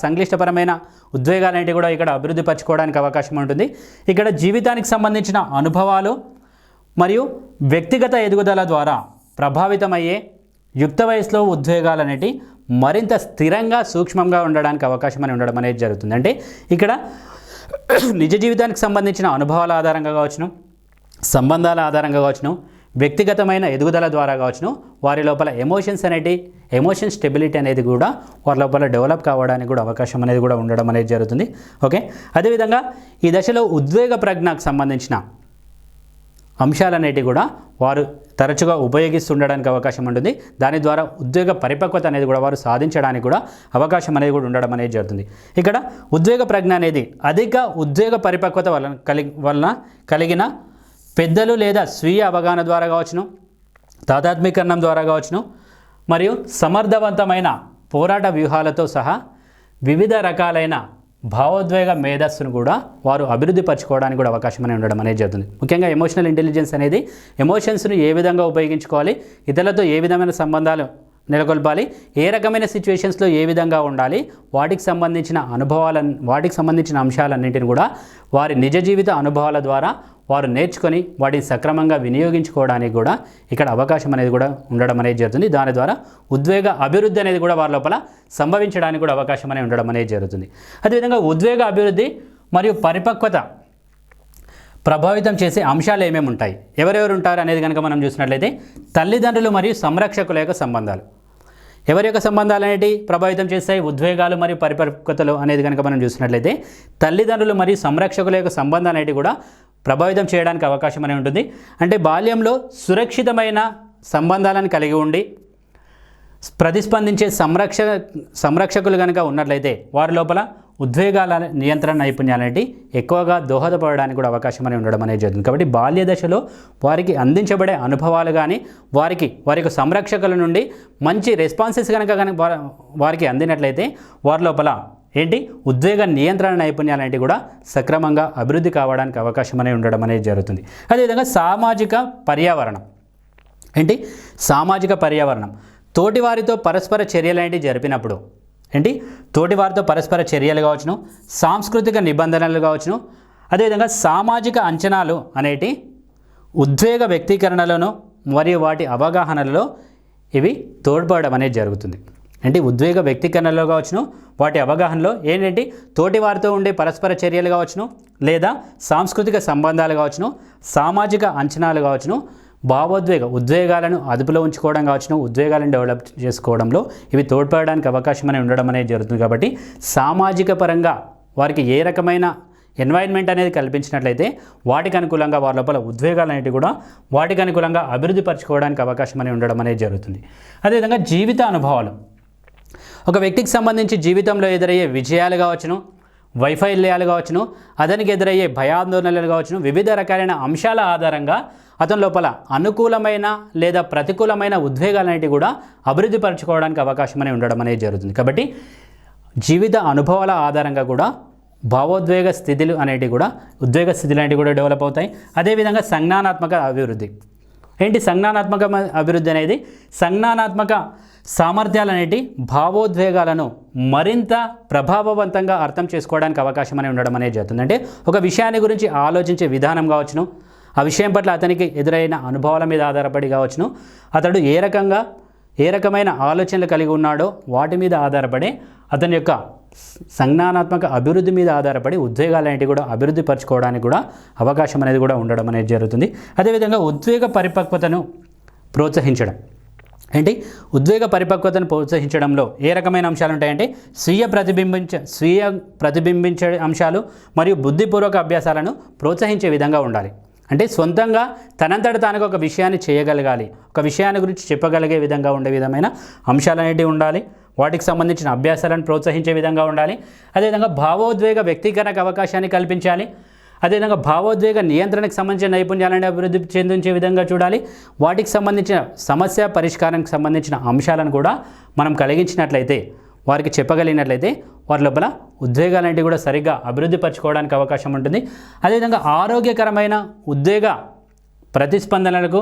సంక్లిష్టపరమైన ఉద్వేగాలు అనేవి కూడా ఇక్కడ అభివృద్ధి పరచుకోవడానికి అవకాశం ఉంటుంది. ఇక్కడ జీవితానికి సంబంధించిన అనుభవాలు మరియు వ్యక్తిగత ఎదుగుదల ద్వారా ప్రభావితమయ్యే యుక్త వయసులో ఉద్వేగాలు అనేవి మరింత స్థిరంగా సూక్ష్మంగా ఉండడానికి అవకాశం అని ఉండడం అనేది జరుగుతుంది. అంటే ఇక్కడ నిజ జీవితానికి సంబంధించిన అనుభవాల ఆధారంగా కావచ్చును, సంబంధాల ఆధారంగా కావచ్చును, వ్యక్తిగతమైన ఎదుగుదల ద్వారా కావచ్చును వారి లోపల ఎమోషన్ స్టెబిలిటీ అనేది కూడా వారి లోపల డెవలప్ కావడానికి కూడా అవకాశం అనేది కూడా ఉండడం అనేది జరుగుతుంది. ఓకే, అదేవిధంగా ఈ దశలో ఉద్వేగ ప్రజ్ఞకు సంబంధించిన అంశాలనేటివి కూడా వారు తరచుగా ఉపయోగిస్తుండడానికి అవకాశం ఉంటుంది. దాని ద్వారా ఉద్వేగ పరిపక్వత అనేది కూడా వారు సాధించడానికి కూడా అవకాశం అనేది కూడా ఉండడం అనేది జరుగుతుంది. ఇక్కడ ఉద్వేగ ప్రజ్ఞ అనేది అధిక ఉద్వేగ పరిపక్వత వలన కలిగిన పెద్దలు లేదా స్వీయ అవగాహన ద్వారా కావచ్చును, తాదాత్మీకరణం ద్వారా కావచ్చును, మరియు సమర్థవంతమైన పోరాట వ్యూహాలతో సహా వివిధ రకాలైన భావోద్వేగ మేధస్సును కూడా వారు అభివృద్ధి పరచుకోవడానికి కూడా అవకాశం అనేది ఉండడం అనేది జరుగుతుంది. ముఖ్యంగా ఎమోషనల్ ఇంటెలిజెన్స్ అనేది ఎమోషన్స్ను ఏ విధంగా ఉపయోగించుకోవాలి, ఇతరులతో ఏ విధమైన సంబంధాలు నెలకొల్పాలి, ఏ రకమైన సిచ్యువేషన్స్లో ఏ విధంగా ఉండాలి, వాటికి సంబంధించిన అంశాలన్నింటిని కూడా వారి నిజ జీవిత అనుభవాల ద్వారా వారు నేర్చుకొని వాటిని సక్రమంగా వినియోగించుకోవడానికి కూడా ఇక్కడ అవకాశం అనేది కూడా ఉండడం అనేది జరుగుతుంది. దాని ద్వారా ఉద్వేగ అభివృద్ధి అనేది కూడా వారి లోపల సంభవించడానికి కూడా అవకాశం అనేది ఉండడం అనేది జరుగుతుంది. అదేవిధంగా ఉద్వేగ అభివృద్ధి మరియు పరిపక్వత ప్రభావితం చేసే అంశాలు ఏమేమి ఉంటాయి, ఎవరెవరు ఉంటారు అనేది కనుక మనం చూసినట్లయితే తల్లిదండ్రులు మరియు సంరక్షకుల యొక్క సంబంధాలు. ఎవరి యొక్క సంబంధాలు అనేవి ప్రభావితం చేస్తాయి ఉద్వేగాలు మరియు పరిపక్వతలు అనేది కనుక మనం చూసినట్లయితే తల్లిదండ్రులు మరియు సంరక్షకుల యొక్క సంబంధాలు అనేవి కూడా ప్రభావితం చేయడానికి అవకాశం అనేది ఉంటుంది. అంటే బాల్యంలో సురక్షితమైన సంబంధాలను కలిగి ఉండి ప్రతిస్పందించే సంరక్షకులు కనుక ఉన్నట్లయితే వారి లోపల ఉద్వేగాల నియంత్రణ నైపుణ్యాలు అనేవి ఎక్కువగా దోహదపడడానికి కూడా అవకాశం అనేది ఉండడం అనేది జరుగుతుంది. కాబట్టి బాల్య దశలో వారికి అందించబడే అనుభవాలు కానీ వారికి సంరక్షకుల నుండి మంచి రెస్పాన్సెస్ కనుక వారికి అందినట్లయితే వారి లోపల ఉద్వేగ నియంత్రణ నైపుణ్యాలు అనేవి కూడా సక్రమంగా అభివృద్ధి కావడానికి అవకాశం అనేది ఉండడం అనేది జరుగుతుంది. అదేవిధంగా సామాజిక పర్యావరణం తోటివారితో పరస్పర చర్యలు అనేవి జరిపినప్పుడు తోటివారితో పరస్పర చర్యలు కావచ్చును, సాంస్కృతిక నిబంధనలు కావచ్చును, అదేవిధంగా సామాజిక అంచనాలు అనేటి ఉద్వేగ వ్యక్తీకరణలను మరియు వాటి అవగాహనలలో ఇవి తోడ్పడడం అనేది జరుగుతుంది. ఉద్వేగ వ్యక్తీకరణలో కావచ్చును, వాటి అవగాహనలో తోటి వారితో ఉండే పరస్పర చర్యలు కావచ్చును, లేదా సాంస్కృతిక సంబంధాలు కావచ్చును, సామాజిక అంచనాలు కావచ్చును, ఉద్వేగాలను అదుపులో ఉంచుకోవడం కావచ్చును, ఉద్వేగాలను డెవలప్ చేసుకోవడంలో ఇవి తోడ్పడడానికి అవకాశం అనేది ఉండడం అనేది జరుగుతుంది. కాబట్టి సామాజిక పరంగా వారికి ఏ రకమైన ఎన్వైర్న్మెంట్ అనేది కల్పించినట్లయితే వాటికి అనుకూలంగా వారి లోపల ఉద్వేగాలు అనేవి కూడా వాటికి అనుకూలంగా అభివృద్ధి పరచుకోవడానికి అవకాశం అనేది ఉండడం అనేది జరుగుతుంది. అదేవిధంగా జీవిత అనుభవాలు ఒక వ్యక్తికి సంబంధించి జీవితంలో ఎదురయ్యే విజయాలు కావచ్చును, వైఫల్యాలు కావచ్చును, అతనికి ఎదురయ్యే భయాందోళనలు కావచ్చును, వివిధ రకాలైన అంశాల ఆధారంగా అతని లోపల అనుకూలమైన లేదా ప్రతికూలమైన ఉద్వేగాలు అనేవి కూడా అభివృద్ధి పరచుకోవడానికి అవకాశం అనేది ఉండడం అనేది జరుగుతుంది. కాబట్టి జీవిత అనుభవాల ఆధారంగా కూడా భావోద్వేగ స్థితులు అనేటివి కూడా డెవలప్ అవుతాయి. అదేవిధంగా సంజ్ఞానాత్మక అభివృద్ధి సంజ్ఞానాత్మక అభివృద్ధి అనేది సంజ్ఞానాత్మక సామర్థ్యాలు అనేటి భావోద్వేగాలను మరింత ప్రభావవంతంగా అర్థం చేసుకోవడానికి అవకాశం అనేది ఉండడం అనేది జరుగుతుంది. అంటే ఒక విషయాన్ని గురించి ఆలోచించే విధానం కావచ్చును, ఆ విషయం పట్ల అతనికి ఎదురైన అనుభవాల మీద ఆధారపడి కావచ్చును, అతడు ఏ రకమైన ఆలోచనలు కలిగి ఉన్నాడో వాటి మీద ఆధారపడి అతని యొక్క సంజ్ఞానాత్మక అభివృద్ధి మీద ఆధారపడి ఉద్వేగాలు అనేవి కూడా అభివృద్ధి పరచుకోవడానికి కూడా అవకాశం అనేది కూడా ఉండడం అనేది జరుగుతుంది. అదేవిధంగా ఉద్వేగ పరిపక్వతను ప్రోత్సహించడంలో ఏ రకమైన అంశాలు ఉంటాయంటే స్వీయ ప్రతిబింబించే అంశాలు మరియు బుద్ధిపూర్వక అభ్యాసాలను ప్రోత్సహించే విధంగా ఉండాలి. అంటే సొంతంగా తనంతట తానుగా ఒక విషయాన్ని చేయగలగాలి, ఒక విషయాన్ని గురించి చెప్పగలిగే విధంగా ఉండే విధమైన అంశాలు అనేటివి ఉండాలి. వాటికి సంబంధించిన అభ్యాసాలను ప్రోత్సహించే విధంగా ఉండాలి. అదేవిధంగా భావోద్వేగ వ్యక్తీకరణకు అవకాశాన్ని కల్పించాలి. అదేవిధంగా భావోద్వేగ నియంత్రణకు సంబంధించిన నైపుణ్యాలను అభివృద్ధి చెందించే విధంగా చూడాలి. వాటికి సంబంధించిన సమస్య పరిష్కారానికి సంబంధించిన అంశాలను కూడా మనం కలిగించినట్లయితే, వారికి చెప్పగలిగినట్లయితే వారి లోపల ఉద్వేగాలన్నింటినీ కూడా సరిగ్గా అభివృద్ధి పరచుకోవడానికి అవకాశం ఉంటుంది. అదేవిధంగా ఆరోగ్యకరమైన ఉద్వేగ ప్రతిస్పందనలకు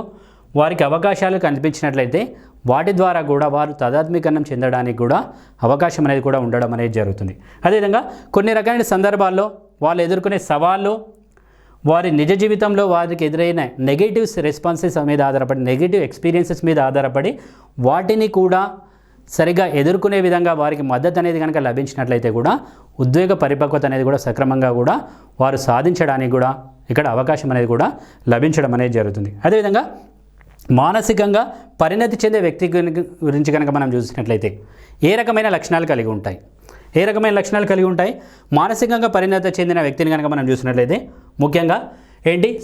వారికి అవకాశాలు కల్పించినట్లయితే వాటి ద్వారా కూడా వారు తాదాత్మ్యీకరణం చెందడానికి కూడా అవకాశం అనేది కూడా ఉండడం అనేది జరుగుతుంది. అదేవిధంగా కొన్ని రకాలైన సందర్భాల్లో వాళ్ళు ఎదుర్కొనే సవాళ్ళు, వారి నిజ జీవితంలో వారికి ఎదురైన నెగిటివ్ రెస్పాన్సెస్ మీద ఆధారపడి, నెగిటివ్ ఎక్స్పీరియన్సెస్ మీద ఆధారపడి వాటిని కూడా సరిగా ఎదుర్కొనే విధంగా వారికి మద్దతు అనేది కనుక లభించినట్లయితే కూడా ఉద్వేగ పరిపక్వత అనేది కూడా సక్రమంగా కూడా వారు సాధించడానికి కూడా ఇక్కడ అవకాశం అనేది కూడా లభించడం అనేది జరుగుతుంది. అదేవిధంగా మానసికంగా పరిణతి చెందే వ్యక్తి గురించి కనుక మనం చూసినట్లయితే ఏ రకమైన లక్షణాలు కలిగి ఉంటాయి మానసికంగా పరిణతి చెందిన వ్యక్తిని కనుక మనం చూసినట్లయితే ముఖ్యంగా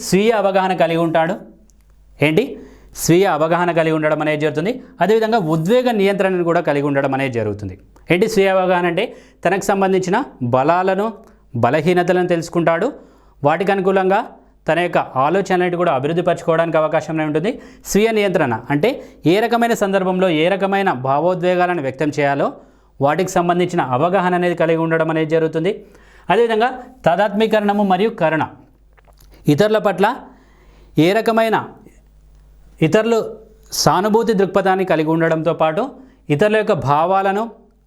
స్వీయ అవగాహన కలిగి ఉండడం అనేది జరుగుతుంది. అదేవిధంగా ఉద్వేగ నియంత్రణను కూడా కలిగి ఉండడం అనేది జరుగుతుంది. స్వీయ అవగాహన అంటే తనకు సంబంధించిన బలాలను బలహీనతలను తెలుసుకుంటాడు, వాటికి అనుకూలంగా తన యొక్క ఆలోచనలన్నిటి కూడా అభివృద్ధి పరచుకోవడానికి అవకాశం ఉంటుంది. స్వీయ నియంత్రణ అంటే ఏ రకమైన సందర్భంలో ఏ రకమైన భావోద్వేగాలను వ్యక్తం చేయాలో వాటికి సంబంధించిన అవగాహన అనేది కలిగి ఉండడం అనేది జరుగుతుంది. అదేవిధంగా తాదాత్మ్యీకరణము మరియు కరుణ, ఇతరుల పట్ల ఏ రకమైన ఇతరులు సానుభూతి దృక్పథాన్ని కలిగి ఉండడంతో పాటు ఇతరుల యొక్క భావాలను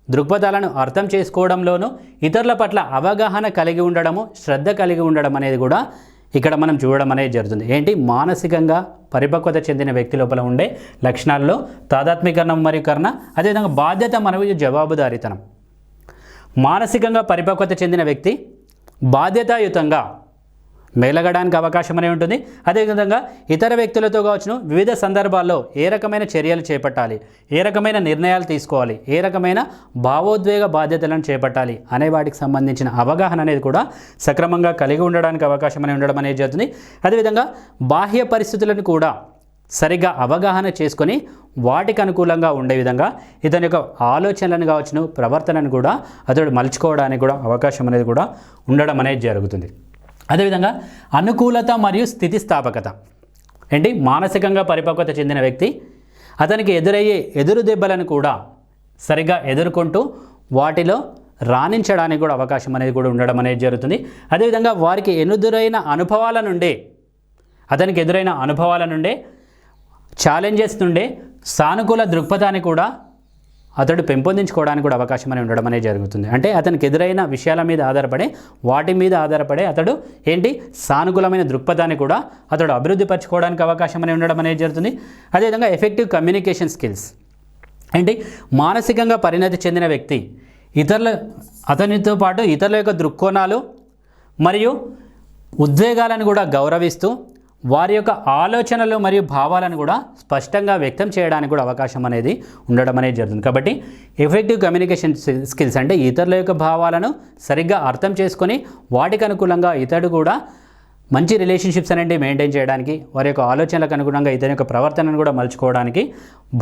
దృక్పథాలను అర్థం చేసుకోవడంలోనూ ఇతరుల పట్ల అవగాహన కలిగి ఉండడము, శ్రద్ధ కలిగి ఉండడం అనేది కూడా ఇక్కడ మనం చూడడం అనేది జరుగుతుంది. మానసికంగా పరిపక్వత చెందిన వ్యక్తి లోపల ఉండే లక్షణాల్లో తాదాత్మ్యీకరణం మరియు కరుణ, అదేవిధంగా బాధ్యత మరియు జవాబుదారీతనం. మానసికంగా పరిపక్వత చెందిన వ్యక్తి బాధ్యతాయుతంగా మెలగడానికి అవకాశం అనేది ఉంటుంది. అదేవిధంగా ఇతర వ్యక్తులతో కావచ్చును వివిధ సందర్భాల్లో ఏ రకమైన చర్యలు చేపట్టాలి, ఏ రకమైన నిర్ణయాలు తీసుకోవాలి, ఏ రకమైన భావోద్వేగ బాధ్యతలను చేపట్టాలి అనే వాటికి సంబంధించిన అవగాహన అనేది కూడా సక్రమంగా కలిగి ఉండడానికి అవకాశం అనేది ఉండడం అనేది జరుగుతుంది. అదేవిధంగా బాహ్య పరిస్థితులను కూడా సరిగ్గా అవగాహన చేసుకొని వాటికి అనుకూలంగా ఉండే విధంగా ఇతని యొక్క ఆలోచనలను కావచ్చును, ప్రవర్తనను కూడా అతడు మలుచుకోవడానికి కూడా అవకాశం అనేది కూడా ఉండడం అనేది జరుగుతుంది. అదేవిధంగా అనుకూలత మరియు స్థితిస్థాపకత ఏంటి, మానసికంగా పరిపక్వత చెందిన వ్యక్తి అతనికి ఎదురయ్యే ఎదురు దెబ్బలను కూడా సరిగ్గా ఎదుర్కొంటూ వాటిలో రాణించడానికి కూడా అవకాశం అనేది కూడా ఉండడం అనేది జరుగుతుంది. అదేవిధంగా వారికి అతనికి ఎదురైన అనుభవాల నుండే ఛాలెంజెస్ నుండే సానుకూల దృక్పథాన్ని కూడా అతడు పెంపొందించుకోవడానికి కూడా అవకాశం అనేది ఉండడం అనేది జరుగుతుంది. అంటే అతనికి ఎదురైన విషయాల మీద వాటి మీద ఆధారపడే అతడు సానుకూలమైన దృక్పథాన్ని కూడా అతడు అభివృద్ధి పరచుకోవడానికి అవకాశం అనేది ఉండడం అనేది జరుగుతుంది. అదేవిధంగా ఎఫెక్టివ్ కమ్యూనికేషన్ స్కిల్స్ మానసికంగా పరిణతి చెందిన వ్యక్తి అతనితో పాటు ఇతరుల యొక్క దృక్కోణాలు మరియు ఉద్వేగాలను కూడా గౌరవిస్తూ వారి యొక్క ఆలోచనలు మరియు భావాలను కూడా స్పష్టంగా వ్యక్తం చేయడానికి కూడా అవకాశం అనేది ఉండడం అనేది జరుగుతుంది. కాబట్టి ఎఫెక్టివ్ కమ్యూనికేషన్ స్కిల్స్ అంటే ఇతరుల యొక్క భావాలను సరిగ్గా అర్థం చేసుకొని వాటికి అనుకూలంగా ఇతడు కూడా మంచి రిలేషన్షిప్స్ అనేవి మెయింటైన్ చేయడానికి, వారి యొక్క ఆలోచనలకు అనుగుణంగా ఇతని యొక్క ప్రవర్తనను కూడా మలుచుకోవడానికి,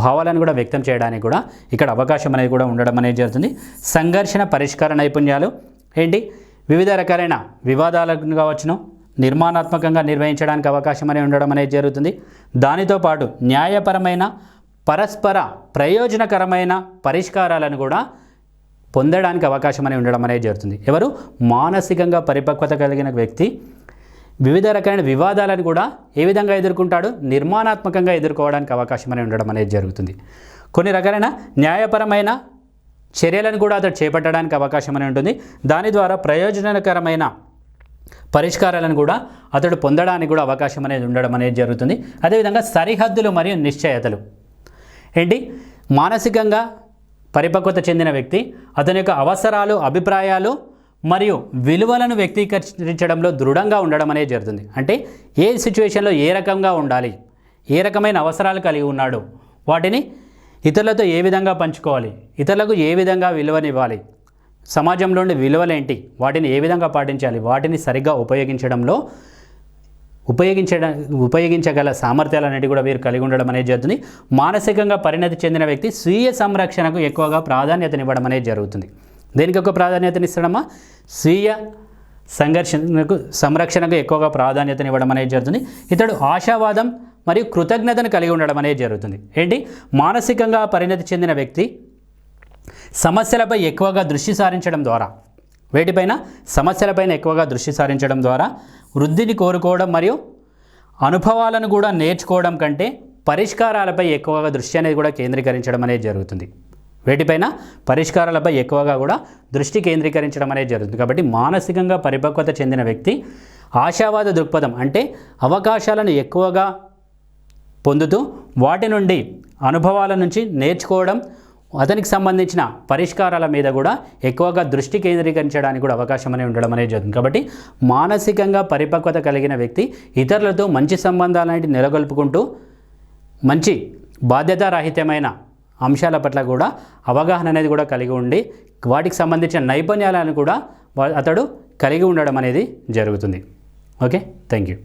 భావాలను కూడా వ్యక్తం చేయడానికి కూడా ఇక్కడ అవకాశం అనేది కూడా ఉండడం అనేది జరుగుతుంది. సంఘర్షణ పరిష్కార నైపుణ్యాలు వివిధ రకాలైన వివాదాలను కావచ్చును నిర్మాణాత్మకంగా నిర్వహించడానికి అవకాశం అనేది ఉండడం అనేది జరుగుతుంది. దానితో పాటు న్యాయపరమైన పరస్పర ప్రయోజనకరమైన పరిష్కారాలను కూడా పొందడానికి అవకాశం అనేది ఉండడం అనేది జరుగుతుంది. ఎవరు మానసికంగా పరిపక్వత కలిగిన వ్యక్తి వివిధ రకాలైన వివాదాలను కూడా ఏ విధంగా ఎదుర్కొంటాడు, నిర్మాణాత్మకంగా ఎదుర్కోవడానికి అవకాశం అనేది ఉండడం అనేది జరుగుతుంది. కొన్ని రకాలైన న్యాయపరమైన చర్యలను కూడా అతడు చేపట్టడానికి అవకాశం అనేది ఉంటుంది. దాని ద్వారా ప్రయోజనకరమైన పరిష్కారాలను కూడా అతడు పొందడానికి కూడా అవకాశం అనేది ఉండడం అనేది జరుగుతుంది. అదేవిధంగా సరిహద్దులు మరియు నిశ్చయతలు మానసికంగా పరిపక్వత చెందిన వ్యక్తి అతని యొక్క అవసరాలు, అభిప్రాయాలు మరియు విలువలను వ్యక్తీకరించడంలో దృఢంగా ఉండడం అనేది జరుగుతుంది. అంటే ఏ సిచ్యువేషన్లో ఏ రకంగా ఉండాలి, ఏ రకమైన అవసరాలు కలిగి ఉన్నాడు, వాటిని ఇతరులతో ఏ విధంగా పంచుకోవాలి, ఇతరులకు ఏ విధంగా విలువనివ్వాలి, సమాజంలోని విలువలేంటి, వాటిని ఏ విధంగా పాటించాలి, వాటిని సరిగ్గా ఉపయోగించగల సామర్థ్యాలు అనేవి కూడా వీరు కలిగి ఉండడం అనేది జరుగుతుంది. మానసికంగా పరిణతి చెందిన వ్యక్తి స్వీయ సంరక్షణకు ఎక్కువగా ప్రాధాన్యతనివ్వడం అనేది జరుగుతుంది. దేనికి ఒక ప్రాధాన్యతనిస్తాడమ్మా? స్వీయ సంరక్షణకు ఎక్కువగా ప్రాధాన్యతనివ్వడం అనేది జరుగుతుంది. ఇతడు ఆశావాదం మరియు కృతజ్ఞతను కలిగి ఉండడం అనేది జరుగుతుంది. మానసికంగా పరిణతి చెందిన వ్యక్తి సమస్యలపై ఎక్కువగా దృష్టి సారించడం ద్వారా వృద్ధిని కోరుకోవడం మరియు అనుభవాలను కూడా నేర్చుకోవడం కంటే పరిష్కారాలపై ఎక్కువగా దృష్టి అనేది కూడా కేంద్రీకరించడం అనేది జరుగుతుంది. పరిష్కారాలపై ఎక్కువగా కూడా దృష్టి కేంద్రీకరించడం అనేది జరుగుతుంది. కాబట్టి మానసికంగా పరిపక్వత చెందిన వ్యక్తి ఆశావాద దృక్పథం అంటే అవకాశాలను ఎక్కువగా పొందుతూ వాటి నుండి అనుభవాల నుంచి నేర్చుకోవడం, అతనికి సంబంధించిన పరిష్కారాల మీద కూడా ఎక్కువగా దృష్టి కేంద్రీకరించడానికి కూడా అవకాశం అనేది ఉండడం అనేది జరుగుతుంది. కాబట్టి మానసికంగా పరిపక్వత కలిగిన వ్యక్తి ఇతరులతో మంచి సంబంధాలన్నిటి నెలకొల్పుకుంటూ మంచి బాధ్యతారాహిత్యమైన అంశాల పట్ల కూడా అవగాహన అనేది కూడా కలిగి ఉండి వాటికి సంబంధించిన నైపుణ్యాలను కూడా అతడు కలిగి ఉండడం అనేది జరుగుతుంది. Okay, thank you.